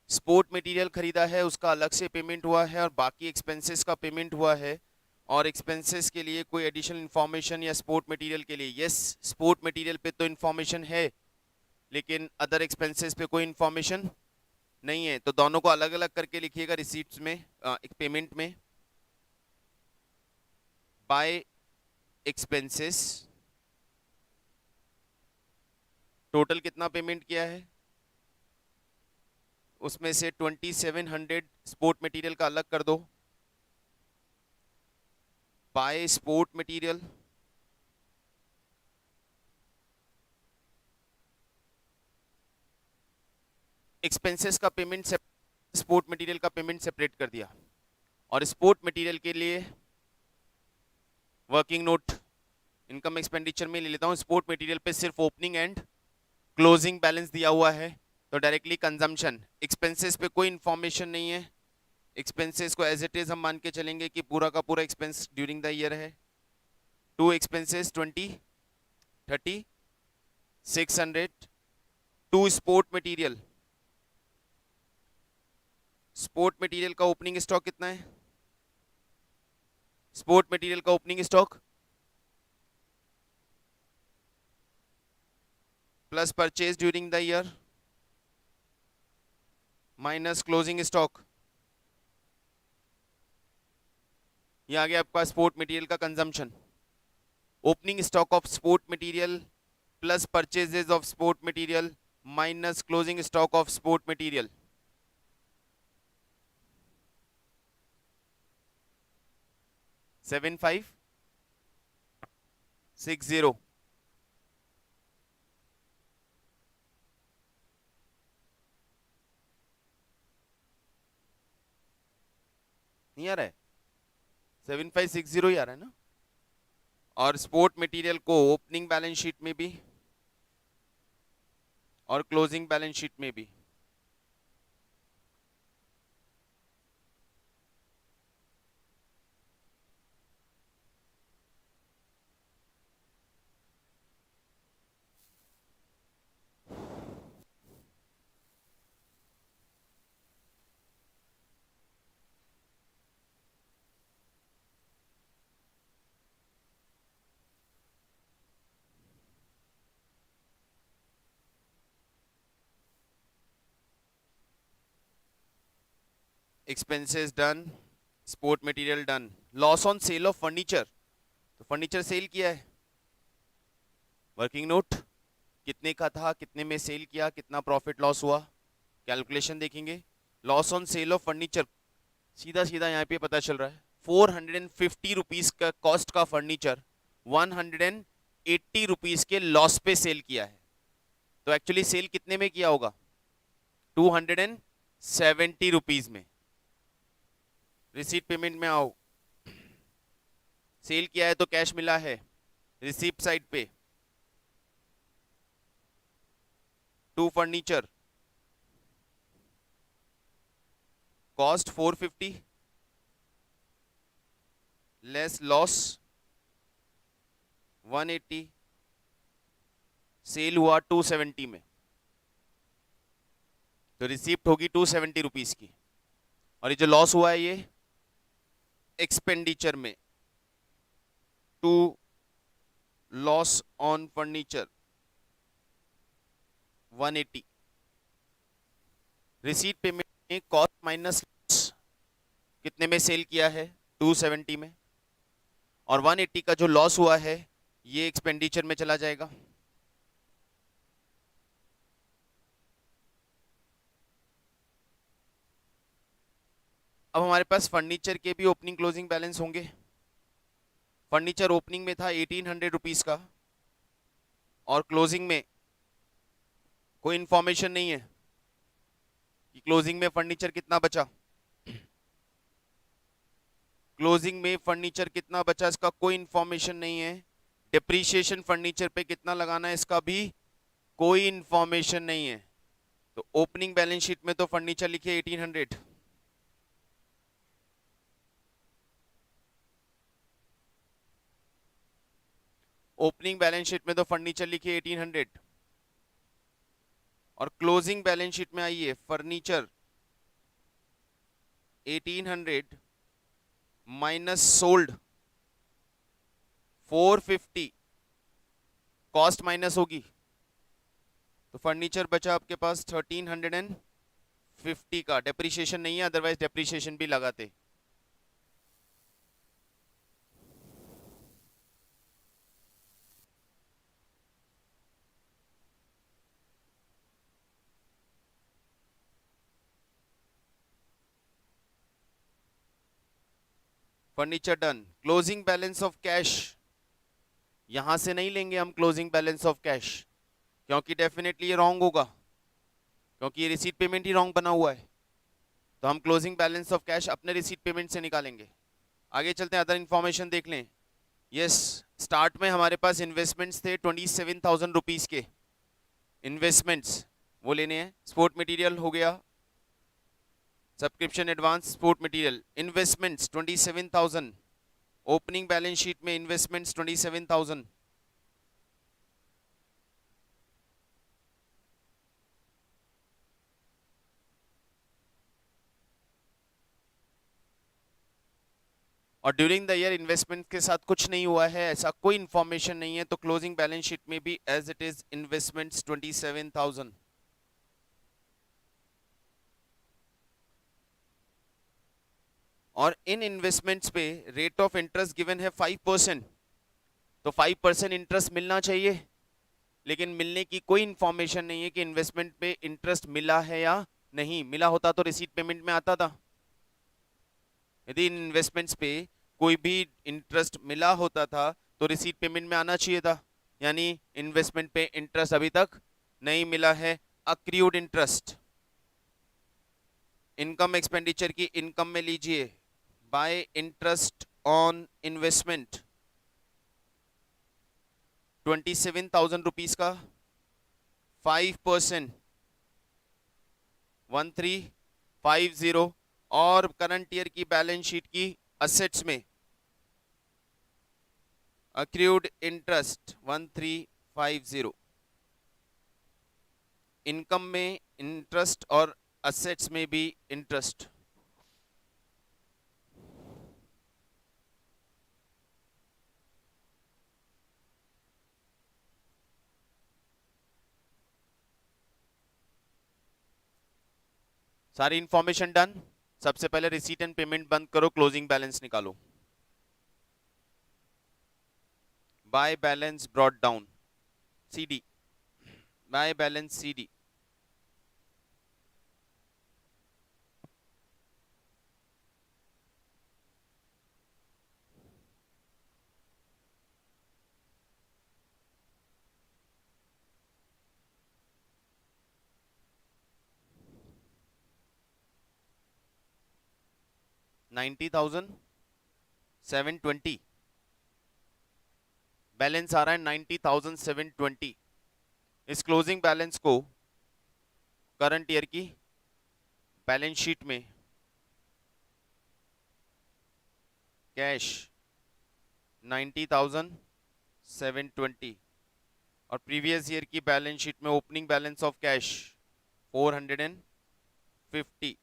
Sport material खरीदा है उसका अलग से पेमेंट हुआ है और बाकी एक्सपेंसेस का पेमेंट हुआ है। और एक्सपेंसेस के लिए कोई एडिशनल इंफॉर्मेशन या स्पोर्ट मटेरियल के लिए, यस स्पोर्ट मटेरियल पे तो इंफॉर्मेशन है लेकिन अदर एक्सपेंसेस पे कोई इंफॉर्मेशन नहीं है, तो दोनों को अलग अलग करके लिखिएगा रिसीप्ट्स में, पेमेंट में। बाय एक्सपेंसेस टोटल कितना पेमेंट किया है, उसमें से 2700 स्पोर्ट मटेरियल का अलग कर दो। बाय स्पोर्ट मटेरियल एक्सपेंसेस का पेमेंट, स्पोर्ट मटेरियल का पेमेंट सेपरेट कर दिया। और स्पोर्ट मटेरियल के लिए वर्किंग नोट इनकम एक्सपेंडिचर में ले लेता हूं। स्पोर्ट मटेरियल पे सिर्फ ओपनिंग एंड क्लोजिंग बैलेंस दिया हुआ है, तो डायरेक्टली कंजम्पशन। एक्सपेंसेस पे कोई इंफॉर्मेशन नहीं है, एक्सपेंसेस को एज इट इज हम मान के चलेंगे कि पूरा का पूरा एक्सपेंस ड्यूरिंग द ईयर है। To expenses 20, 30, 600। To sport material, sport material का ओपनिंग स्टॉक कितना है? स्पोर्ट मटेरियल का opening stock plus purchase during the year minus closing stock. ये आ गया आपका स्पोर्ट मटेरियल का consumption. Opening stock of sport material plus purchases of sport material minus closing stock of sport material. Seven five 60। नहीं आ रहा है? 7560 ही आ रहा है ना? और स्पोर्ट मटेरियल को ओपनिंग बैलेंस शीट में भी और क्लोजिंग बैलेंस शीट में भी। Expenses done, sport material done. Loss on sale of furniture, तो फर्नीचर सेल किया है, वर्किंग नोट कितने का था, कितने में सेल किया, कितना प्रॉफिट लॉस हुआ, कैलकुलेशन देखेंगे। Loss on sale of furniture सीधा सीधा यहाँ पे पता चल रहा है, 450 रुपीज का कॉस्ट का फर्नीचर 180 रुपीज के लॉस पे सेल किया है। तो एक्चुअली सेल कितने में किया होगा, 270 रुपीज में। रिसीट पेमेंट में आओ, सेल किया है तो कैश मिला है, रिसीप्ट साइड पे to furniture, cost 450 less loss 180, sale हुआ 270 में, तो रिसीप्ट होगी 270 रुपीज की। और ये जो लॉस हुआ है ये एक्सपेंडिचर में, to loss on furniture 180। Receipt payment में कॉस्ट माइनस कितने में सेल किया है, 270 में, और 180 का जो लॉस हुआ है ये एक्सपेंडिचर में चला जाएगा। अब हमारे पास फर्नीचर के भी ओपनिंग क्लोजिंग बैलेंस होंगे। फर्नीचर ओपनिंग में था 1800 रुपीज का, और क्लोजिंग में कोई इंफॉर्मेशन नहीं है कि क्लोजिंग में फर्नीचर कितना बचा। क्लोजिंग में फर्नीचर कितना बचा इसका कोई इंफॉर्मेशन नहीं है। डिप्रीशिएशन फर्नीचर पे कितना लगाना है इसका भी कोई इंफॉर्मेशन नहीं है। तो ओपनिंग बैलेंस शीट में तो फर्नीचर लिखिए 1800, ओपनिंग बैलेंस शीट में तो फर्नीचर लिखिए 1800, और क्लोजिंग बैलेंस शीट में आइए, furniture 1800 minus sold 450, cost minus होगी, तो फर्नीचर बचा आपके पास 1350 का। डेप्रीशिएशन नहीं है, अदरवाइज डेप्रीशिएशन भी लगाते। Furniture done. Closing balance of cash, यहां से नहीं लेंगे हम क्लोजिंग बैलेंस ऑफ कैश, क्योंकि डेफिनेटली ये रॉन्ग होगा, क्योंकि ये रिसीट पेमेंट ही रॉन्ग बना हुआ है। तो हम क्लोजिंग बैलेंस ऑफ कैश अपने रिसीट पेमेंट से निकालेंगे। आगे चलते हैं, अदर इंफॉर्मेशन देख लें। यस, स्टार्ट में हमारे पास इन्वेस्टमेंट्स थे 27,000 रुपीज के, इन्वेस्टमेंट्स वो लेने हैं। स्पोर्ट मटेरियल हो गया, subscription advance, sport material. Investments 27,000, opening balance sheet में इन्वेस्टमेंट्स 27,000, और ड्यूरिंग द ईयर इन्वेस्टमेंट के साथ कुछ नहीं हुआ है, ऐसा कोई इंफॉर्मेशन नहीं है, तो क्लोजिंग बैलेंस शीट में भी एज इट इज इन्वेस्टमेंट्स 27,000। और इन इन्वेस्टमेंट्स पे रेट ऑफ इंटरेस्ट गिवन है 5%, तो 5% इंटरेस्ट मिलना चाहिए, लेकिन मिलने की कोई इंफॉर्मेशन नहीं है कि इन्वेस्टमेंट पे इंटरेस्ट मिला है या नहीं। मिला होता तो रिसीट पेमेंट में आता था। यदि इन इन्वेस्टमेंट्स पे कोई भी इंटरेस्ट मिला होता था तो रिसीट पेमेंट में आना चाहिए था, यानी इन्वेस्टमेंट पे इंटरेस्ट अभी तक नहीं मिला है, अक्रूड इंटरेस्ट। इनकम एक्सपेंडिचर की इनकम में लीजिए, bye interest on investment 27,000 rupees का 5% 1350, और करंट ईयर की बैलेंस शीट की असेट्स में अक्रूड इंटरेस्ट 1350, इनकम में इंटरेस्ट और असेट्स में भी इंटरेस्ट। सारी इंफॉर्मेशन डन, सबसे पहले रिसीट एंड पेमेंट बंद करो, क्लोजिंग बैलेंस निकालो। By balance brought down, CD, by balance CD. $90,720 balance आ रहा है, 90,720। इस क्लोजिंग बैलेंस को करंट ईयर की बैलेंस शीट में कैश 90,720 और प्रीवियस ईयर की बैलेंस शीट में opening balance of cash 450।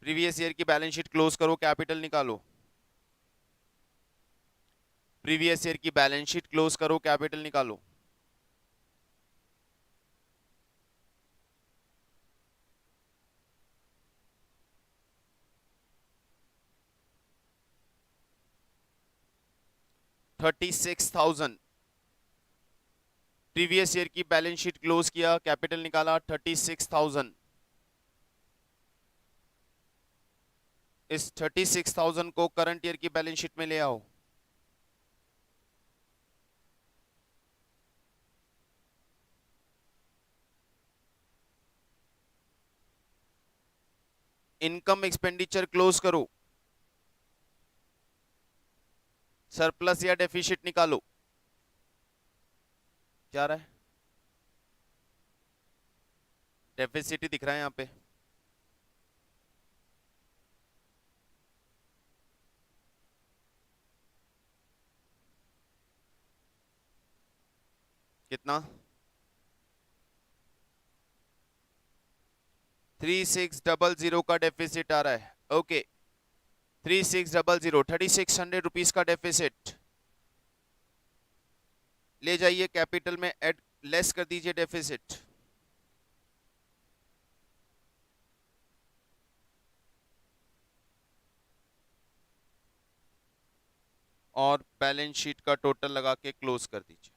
Previous year की बैलेंस शीट क्लोज करो, कैपिटल निकालो। प्रीवियस ईयर की बैलेंस शीट क्लोज करो, कैपिटल निकालो। $36,000। प्रीवियस ईयर की बैलेंस शीट क्लोज किया, कैपिटल निकाला 36,000। इस 36,000 को करंट ईयर की बैलेंस शीट में ले आओ। इनकम एक्सपेंडिचर क्लोज करो, सरप्लस या डेफिसिट निकालो। क्या रहा है? डेफिसिट ही दिख रहा है यहां पे। कितना? 3600 का डेफिसिट आ रहा है। ओके, 3600, 3600 का डेफिसिट ले जाइए, कैपिटल में ऐड लेस कर दीजिए डेफिसिट। और बैलेंस शीट का टोटल लगा के क्लोज कर दीजिए।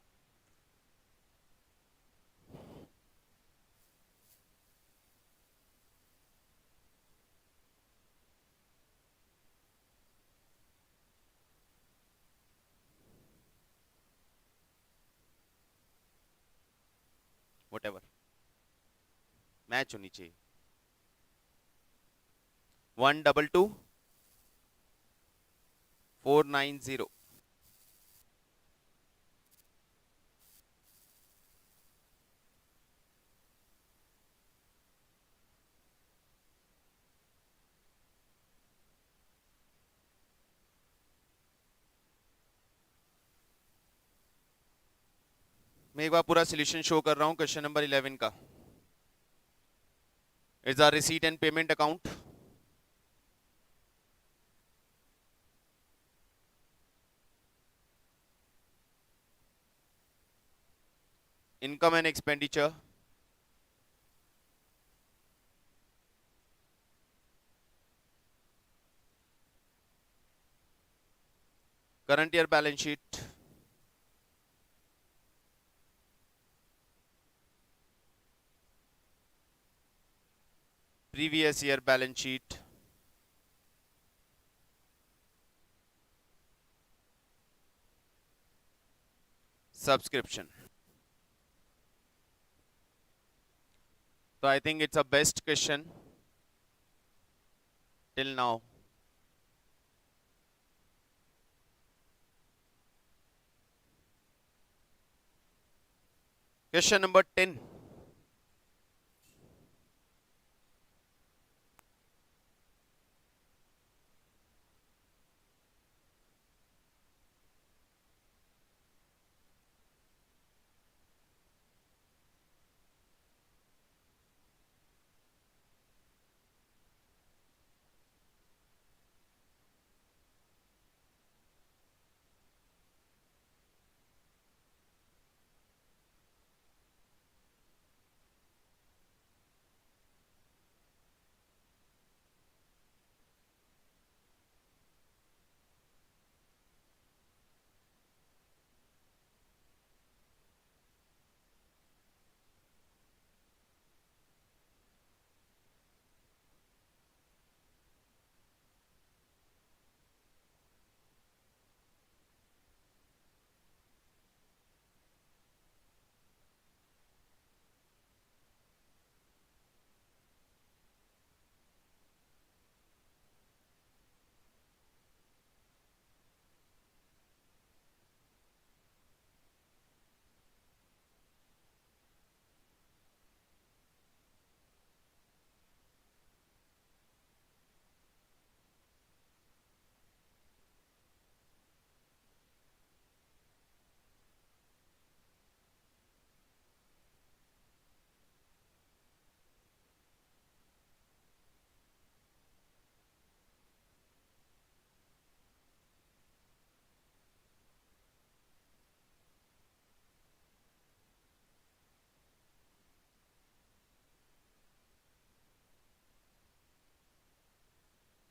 व्हाटएवर मैच होनी चाहिए। 122,490। मैं एक बार पूरा सोल्यूशन शो कर रहा हूं क्वेश्चन नंबर 11 का। It's a receipt and payment account. Income and expenditure, current year balance sheet, previous year balance sheet, subscription. तो I think it's a best question till now. Question number 10।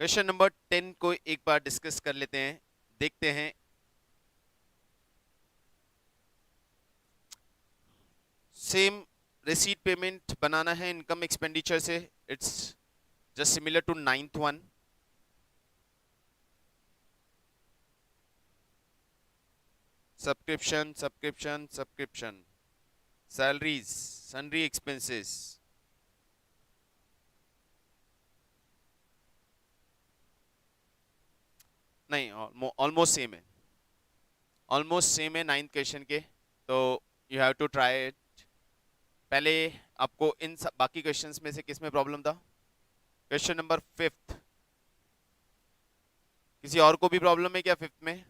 Question number 10 को एक बार discuss कर लेते हैं, देखते हैं। Same receipt payment बनाना है इनकम एक्सपेंडिचर से, it's just similar to 9th one. Subscription subscription subscription, salaries, sundry expenses, नहीं ऑलमोस्ट सेम है, ऑलमोस्ट सेम है 9th क्वेश्चन के, तो you have to try it. पहले आपको इन बाकी क्वेश्चंस में से किस में प्रॉब्लम था? Question number 5th। किसी और को भी प्रॉब्लम है क्या 5th में?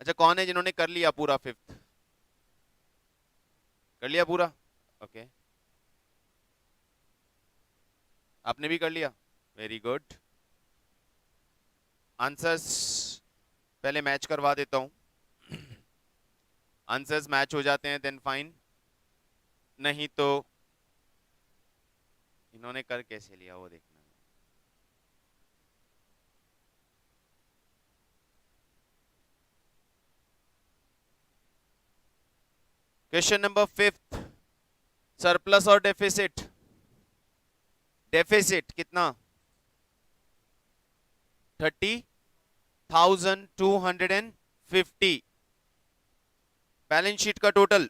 अच्छा, कौन है जिन्होंने कर लिया पूरा 5th? कर लिया पूरा? ओके, आपने भी कर लिया, वेरी गुड। आंसर्स पहले मैच करवा देता हूं। आंसर्स मैच हो जाते हैं देन फाइन, नहीं तो इन्होंने कर कैसे लिया वो देखना। क्वेश्चन नंबर 5th, सरप्लस और डेफिसिट। डेफिसिट कितना? 30,250। बैलेंस शीट का टोटल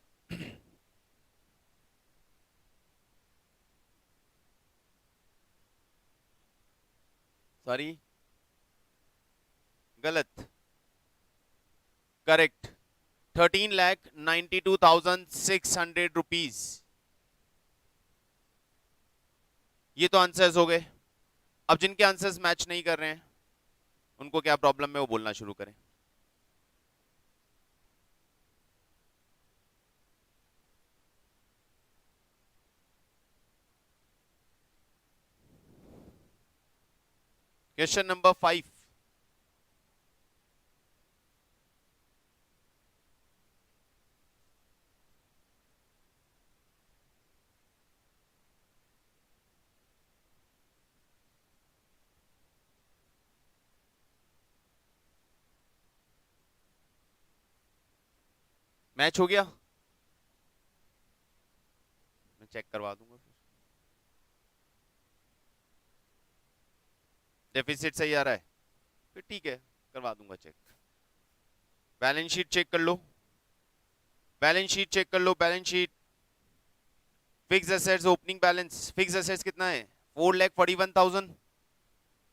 सॉरी गलत, करेक्ट, 13,92,600 रुपीज। ये तो आंसर्स हो गए। अब जिनके आंसर्स मैच नहीं कर रहे हैं उनको क्या प्रॉब्लम है वो बोलना शुरू करें। क्वेश्चन नंबर 5, मैच हो गया? मैं चेक करवा दूंगा फिर। डेफिसिट सही आ रहा है, फिर ठीक है, करवा दूंगा चेक। बैलेंस शीट चेक कर लो, बैलेंस शीट चेक कर लो, balance sheet. Fix assets opening balance, fix assets कितना है? 4,41,000।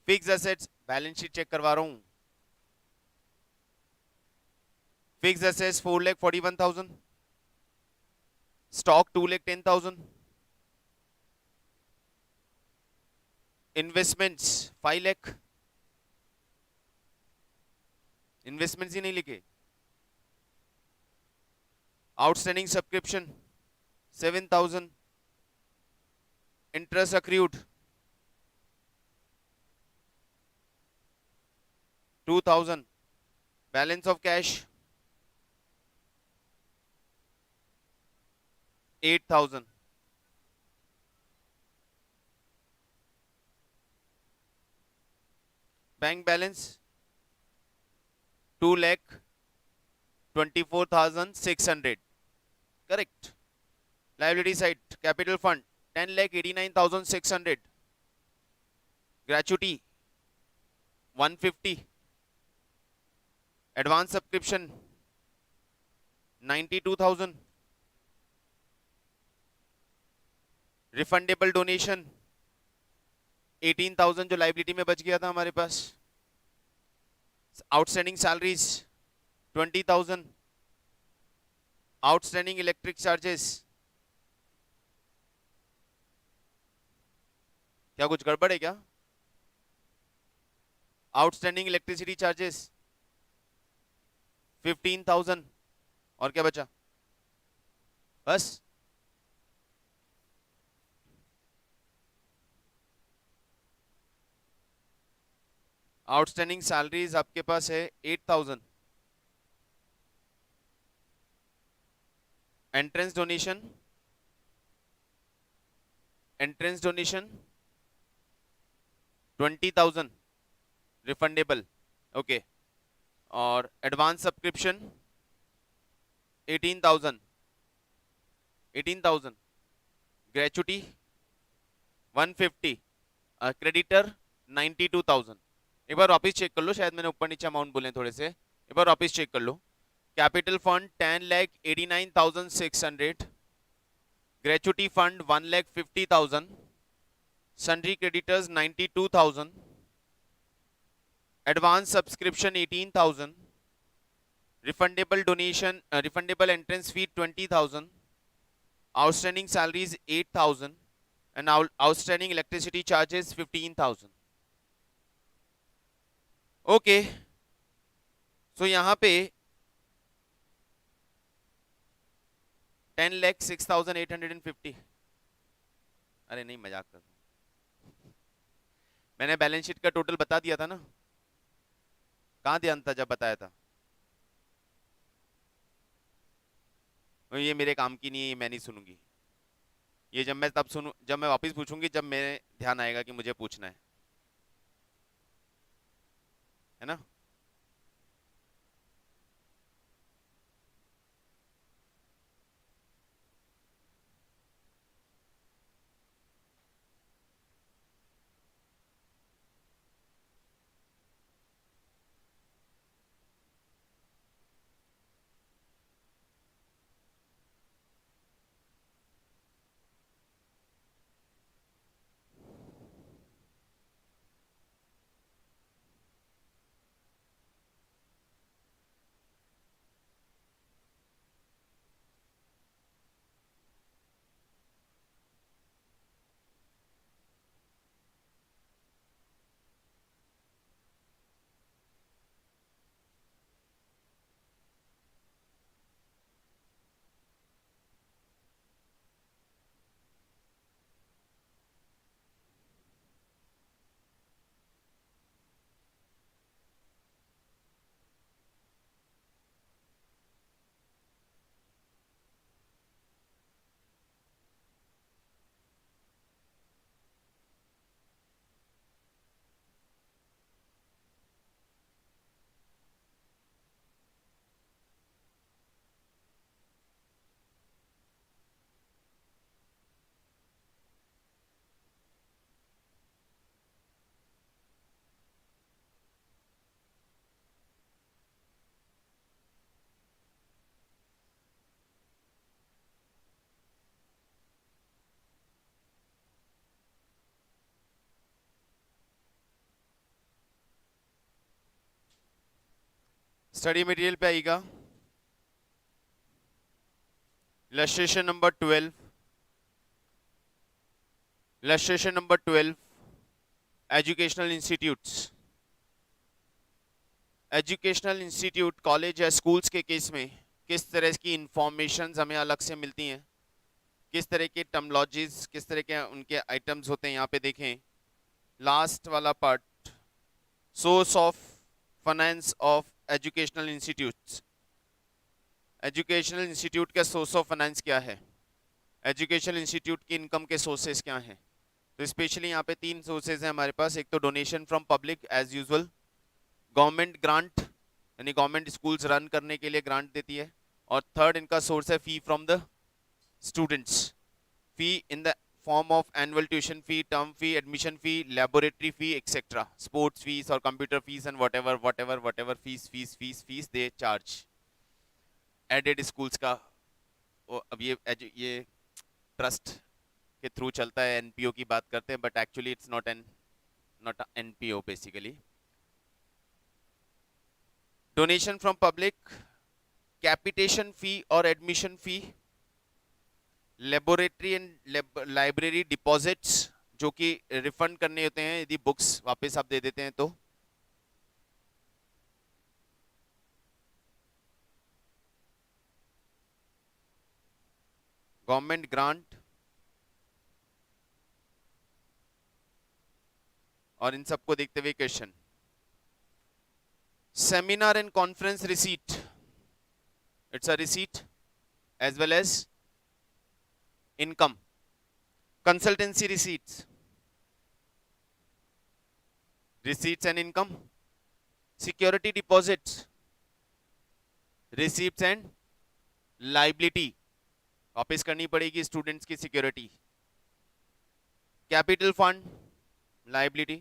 Fix assets, balance sheet check करवा रहा हूं। Fix assets 4,41,000, stock 2,10,000, investments 5 lakh. Investments ही नहीं लिखे। Outstanding subscription 7,000, interest accrued 2,000, balance of cash 8,000, bank balance 2,24,600, correct. Liability side, capital fund 10,89,600, gratuity 150, advance subscription 92,000, refundable donation 18,000 जो liability में बच गया था हमारे पास, outstanding salaries 20,000, outstanding electric charges. क्या कुछ गड़बड़ है क्या? आउटस्टैंडिंग इलेक्ट्रिसिटी चार्जेस 15,000, और क्या बचा? बस। आउटस्टैंडिंग सैलरीज आपके पास है 8,000, entrance donation, entrance donation 20,000 refundable, okay. और एडवांस सब्सक्रिप्शन 18,000, 18,000। Gratuity 150, creditor 92,000। एक बार वापिस चेक कर लो, शायद मैंने ऊपर नीचे अमाउंट बोले थोड़े से, एक बार वापिस चेक कर लो। Capital fund 10,89,600, gratuity fund 1,50,000, sundry creditors 92,000, advance subscription 18,000, refundable donation refundable entrance fee 20,000, outstanding salaries 8,000 and outstanding electricity charges 15,000। Okay, so यहां पे 10,06,850। अरे नहीं, मजाक कर रहा हूं, मैंने बैलेंस शीट का टोटल बता दिया था ना, कहां ध्यान था जब बताया था? ये मेरे काम की नहीं है, ये मैं नहीं सुनूंगी। ये जब मैं तब सुनू, जब मैं वापस पूछूंगी, जब मेरे ध्यान आएगा कि मुझे पूछना है ना। स्टडी मटेरियल पे आएगा illustration number 12, illustration number 12, educational institutes. Educational institute college या स्कूल्स के केस में किस तरह की इंफॉर्मेशन हमें अलग से मिलती हैं, किस तरह के टर्मोलॉजीज, किस तरह के उनके आइटम्स होते हैं। यहाँ पे देखें लास्ट वाला part, source of finance of educational institutes. Educational institute का सोर्स ऑफ फाइनेंस क्या है, एजुकेशनल इंस्टीट्यूट की इनकम के सोर्सेज क्या हैं। तो स्पेशली यहाँ पे तीन सोर्सेज हैं हमारे पास। एक तो donation from public as usual, government grant यानी गवर्नमेंट स्कूल्स रन करने के लिए ग्रांट देती है, और थर्ड इनका सोर्स है fee from the students, fee in the form of annual tuition fee, term fee, admission fee, laboratory fee etcetera, sports fees और computer fees and whatever fees they charge added schools का। अब ये trust के through चलता है, NPO की बात करते हैं, but actually it's not NPO basically. Donation from public, capitation fee और admission fee, laboratory and library deposits जो कि रिफंड करने होते हैं यदि बुक्स वापस आप दे देते हैं तो, गवर्नमेंट ग्रांट, और इन सबको देखते हुए question, seminar and conference receipt, it's a receipt as well as income, consultancy receipts, receipts and income, security deposits, receipts and liability, वापस करनी पड़ेगी स्टूडेंट्स की security, capital fund liability,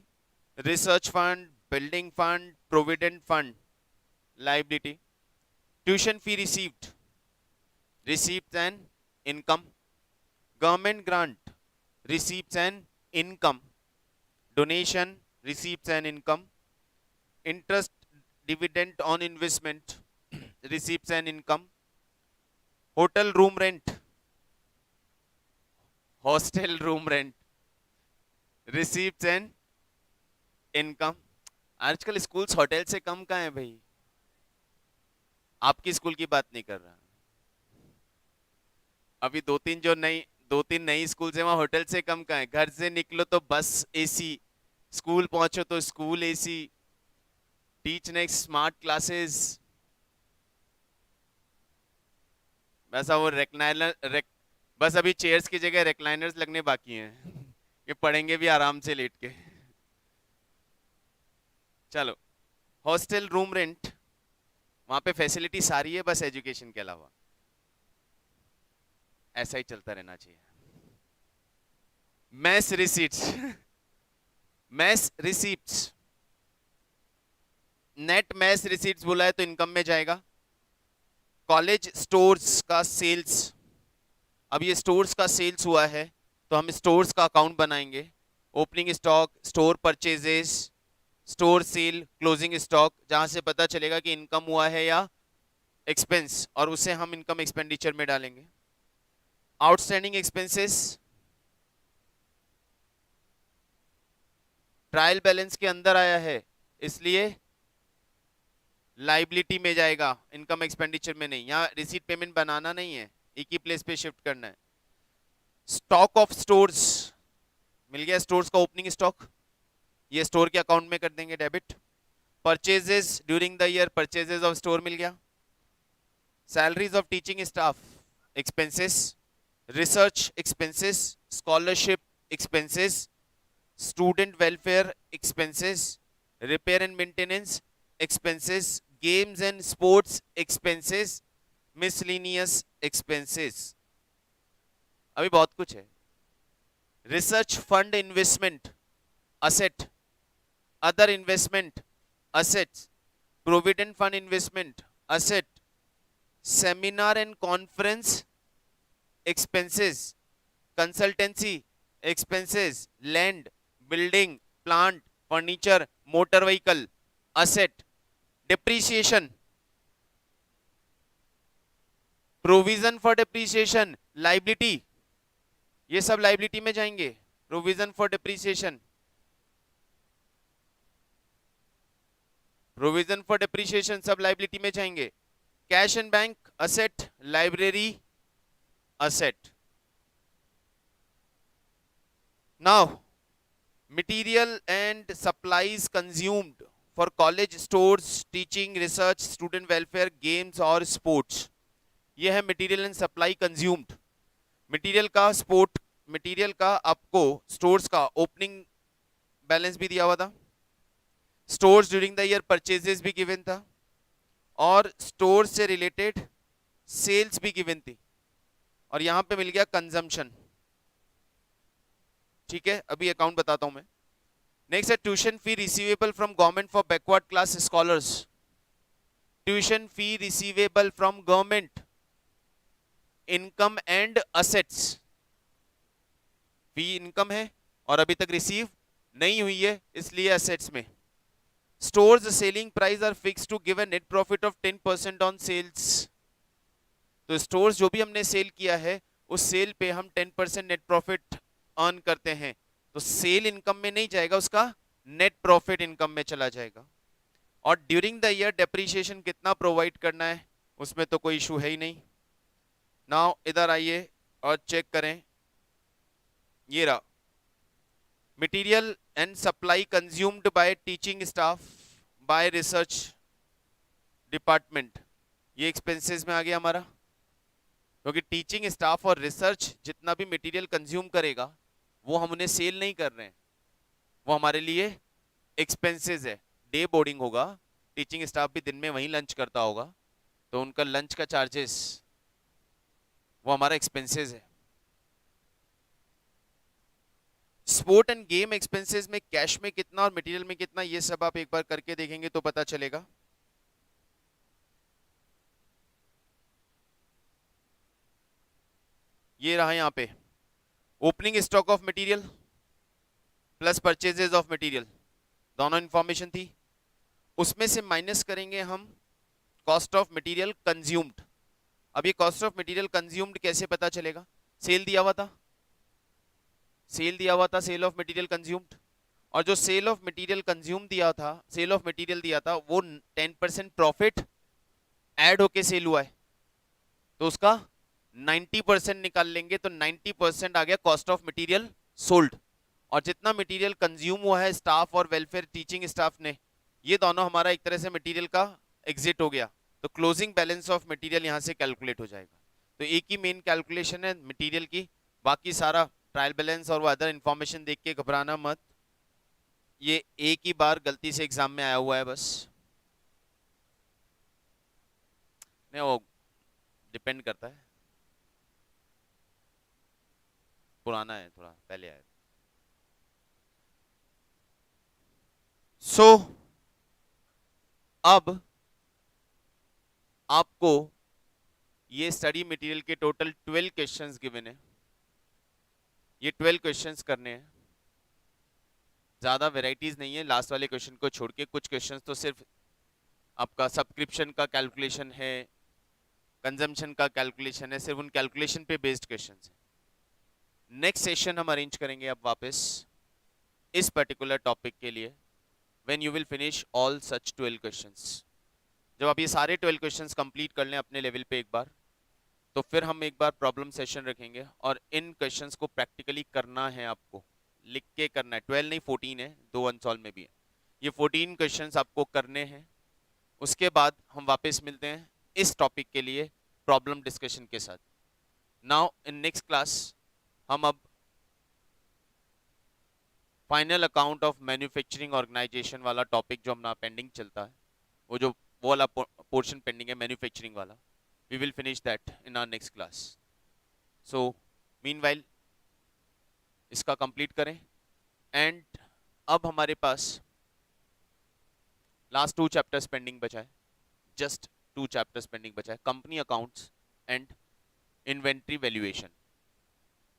research fund, building fund, provident fund liability, tuition fee received, receipts and income, government grant, receipts and income, donation, receipts and income, interest, dividend on investment, receipts and income, hotel room rent, hostel room rent, receipts and income. आजकल schools hotel से कम कहाँ है भाई, आपकी school की बात नहीं कर रहा, अभी दो तीन नई स्कूल है वहां होटल से कम का है। घर से निकलो तो बस एसी, स्कूल पहुंचो तो school AC, teach next smart classes, वैसा वो बस अभी चेयर्स की जगह रेक्लाइनर्स लगने बाकी हैं ये पढ़ेंगे भी आराम से लेट के। चलो, हॉस्टल रूम रेंट, वहां पे फैसिलिटी सारी है बस एजुकेशन के अलावा, ऐसा ही चलता रहना चाहिए। Mess receipts, mess receipts, net mess receipts बोला है तो इनकम में जाएगा। कॉलेज स्टोर्स का सेल्स, अब ये स्टोर्स का सेल्स हुआ है तो हम स्टोर्स का अकाउंट बनाएंगे। Opening stock, store purchases, store sale, closing stock, जहां से पता चलेगा कि इनकम हुआ है या एक्सपेंस, और उसे हम इनकम एक्सपेंडिचर में डालेंगे। आउटस्टैंडिंग एक्सपेंसेस ट्रायल बैलेंस के अंदर आया है इसलिए लाइबिलिटी में जाएगा, इनकम एक्सपेंडिचर में नहीं। यहां रिसीट पेमेंट बनाना नहीं है, एक ही प्लेस पे शिफ्ट करना है। स्टॉक ऑफ स्टोर्स, मिल गया स्टोर्स का ओपनिंग स्टॉक, ये स्टोर के अकाउंट में कर देंगे debit. Purchases during the year, purchases of store मिल गया। Salaries of teaching staff expenses, research expenses, scholarship expenses, student welfare expenses, repair and maintenance expenses, games and sports expenses, miscellaneous expenses. अभी बहुत कुछ है। Research fund investment asset, other investment assets, provident fund investment asset, seminar and conference expenses, consultancy expenses, land, building, plant, furniture, motor vehicle, asset, depreciation, provision for depreciation, liability, ये सब liability में जाएंगे। provision for depreciation, provision for depreciation सब liability में जाएंगे। cash and bank asset, library asset. Now, material and supplies consumed for college stores, teaching, research, student welfare, games और sports. ये है material and supply consumed. material का आपको stores का opening balance भी दिया हुआ था, stores during the year purchases भी given था, और stores से related sales भी given थी, और यहां पे मिल गया कंजम्पशन। ठीक है, अभी अकाउंट बताता हूं मैं। नेक्स्ट है tuition fee receivable from government for backward class scholars. Tuition fee receivable from government, income and assets. Fee income है और अभी तक रिसीव नहीं हुई है इसलिए असेट्स में। Stores selling price are fixed to give a net profit of 10% on sales. तो स्टोर्स जो भी हमने सेल किया है उस सेल पे हम 10% नेट प्रॉफिट अर्न करते हैं, तो सेल इनकम में नहीं जाएगा, उसका नेट प्रॉफिट इनकम में चला जाएगा। और ड्यूरिंग द ईयर डेप्रीशिएशन कितना प्रोवाइड करना है उसमें तो कोई इशू है ही नहीं। नाउ इधर आइए और चेक करें, ये रहा material and supply consumed by teaching staff bye research department, ये एक्सपेंसेस में आ गया हमारा, क्योंकि टीचिंग स्टाफ और रिसर्च जितना भी मटेरियल कंज्यूम करेगा वो हम उन्हें सेल नहीं कर रहे हैं, वो हमारे लिए एक्सपेंसेस है, डे बोर्डिंग होगा, टीचिंग स्टाफ भी दिन में वहीं लंच करता होगा, तो उनका लंच का चार्जेस वो हमारा एक्सपेंसेस है। स्पोर्ट एंड गेम एक्सपेंसेस में कैश में कितना और मटेरियल में कितना, ये सब आप एक बार करके देखेंगे तो पता चलेगा। ये रहा यहाँ पे opening stock of material plus purchases of material, दोनों इंफॉर्मेशन थी। उसमें से माइनस करेंगे हम कॉस्ट ऑफ मटेरियल कंज्यूम्ड। अब ये कॉस्ट ऑफ मटेरियल कंज्यूम्ड कैसे पता चलेगा, सेल दिया हुआ था, सेल दिया हुआ था, सेल ऑफ मटेरियल कंज्यूम्ड, और जो सेल ऑफ मटेरियल कंज्यूम दिया था, सेल ऑफ मटेरियल दिया था, वो 10% प्रॉफिट ऐड होके सेल हुआ है, तो उसका 90% निकाल लेंगे, तो 90% आ गया कॉस्ट ऑफ मटेरियल सोल्ड। और जितना मटेरियल कंज्यूम हुआ है स्टाफ और वेलफेयर टीचिंग स्टाफ ने, ये दोनों हमारा एक तरह से मटेरियल का एग्जिट हो गया, तो क्लोजिंग बैलेंस ऑफ मटेरियल यहां से कैलकुलेट हो जाएगा। तो एक ही मेन कैलकुलेशन है मटेरियल की, बाकी सारा ट्रायल बैलेंस और वो अदर इंफॉर्मेशन देख के घबराना मत, ये एक ही बार गलती से एग्जाम में आया हुआ है बस, नहीं वो डिपेंड करता है, पुराना है थोड़ा, पहले आया। सो अब आपको ये स्टडी मटेरियल के टोटल 12 क्वेश्चंस गिवन है, ये 12 क्वेश्चंस करने हैं, ज्यादा वेराइटीज नहीं है लास्ट वाले क्वेश्चन को छोड़ के। कुछ क्वेश्चंस तो सिर्फ आपका सब्सक्रिप्शन का कैलकुलेशन है, कंजम्पशन का कैलकुलेशन है, सिर्फ उन कैलकुलेशन पे बेस्ड क्वेश्चंस है। नेक्स्ट सेशन हम अरेंज करेंगे अब वापस इस पर्टिकुलर टॉपिक के लिए, when you will finish all such 12 questions. जब आप ये सारे 12 क्वेश्चंस कंप्लीट कर लें अपने लेवल पे एक बार, तो फिर हम एक बार प्रॉब्लम सेशन रखेंगे और इन क्वेश्चंस को प्रैक्टिकली करना है, आपको लिख के करना है। 12 नहीं 14 है, 2 अनसॉल्व में भी है, ये 14 क्वेश्चंस आपको करने हैं। उसके बाद हम वापस मिलते हैं इस टॉपिक के लिए प्रॉब्लम डिस्कशन के साथ। नाउ इन नेक्स्ट क्लास हम अब final account of manufacturing organisation वाला टॉपिक जो हमारा पेंडिंग चलता है, वो वाला पोर्शन पेंडिंग है मैन्युफैक्चरिंग वाला, we will finish that in our next class. So meanwhile इसका कंप्लीट करें, एंड अब हमारे पास लास्ट 2 चैप्टर्स पेंडिंग बचा है, जस्ट 2 चैप्टर्स पेंडिंग बचा है, company accounts and inventory valuation.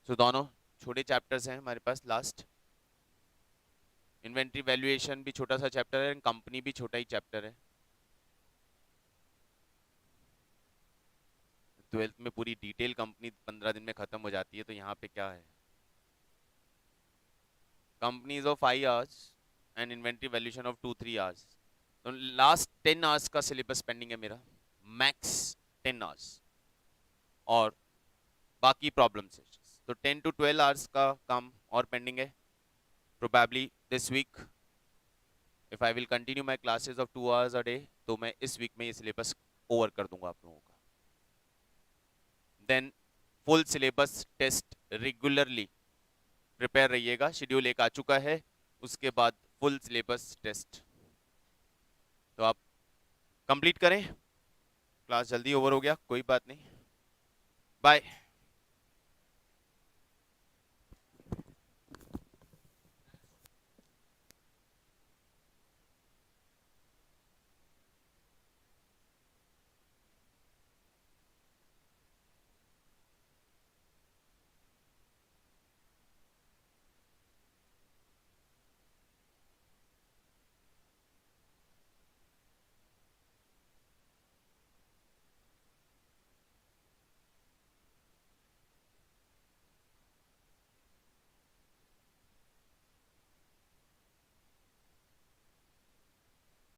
So दोनों छोटे चैप्टर्स हैं हमारे पास लास्ट, इन्वेंट्री वैल्यूएशन भी छोटा सा चैप्टर है, कंपनी भी छोटा ही चैप्टर है। 12th में पूरी डिटेल कंपनी 15 दिन में खत्म हो जाती है, तो यहाँ पे क्या है, companies of 5 hours and inventory valuation of 2-3 hours. तो लास्ट 10 आवर्स का सिलेबस पेंडिंग है मेरा, मैक्स 10 आवर्स, और बाकी प्रॉब्लम सेशंस, तो 10 to 12 आवर्स का काम और पेंडिंग है। Probably this week if I will continue my classes of 2 hours a day, तो मैं इस वीक में ये सिलेबस ओवर कर दूंगा आप लोगों का। Then full syllabus test regularly prepare रहिएगा, शेड्यूल एक आ चुका है, उसके बाद फुल सिलेबस टेस्ट, तो आप कंप्लीट करें। क्लास जल्दी ओवर हो गया, कोई बात नहीं, बाय।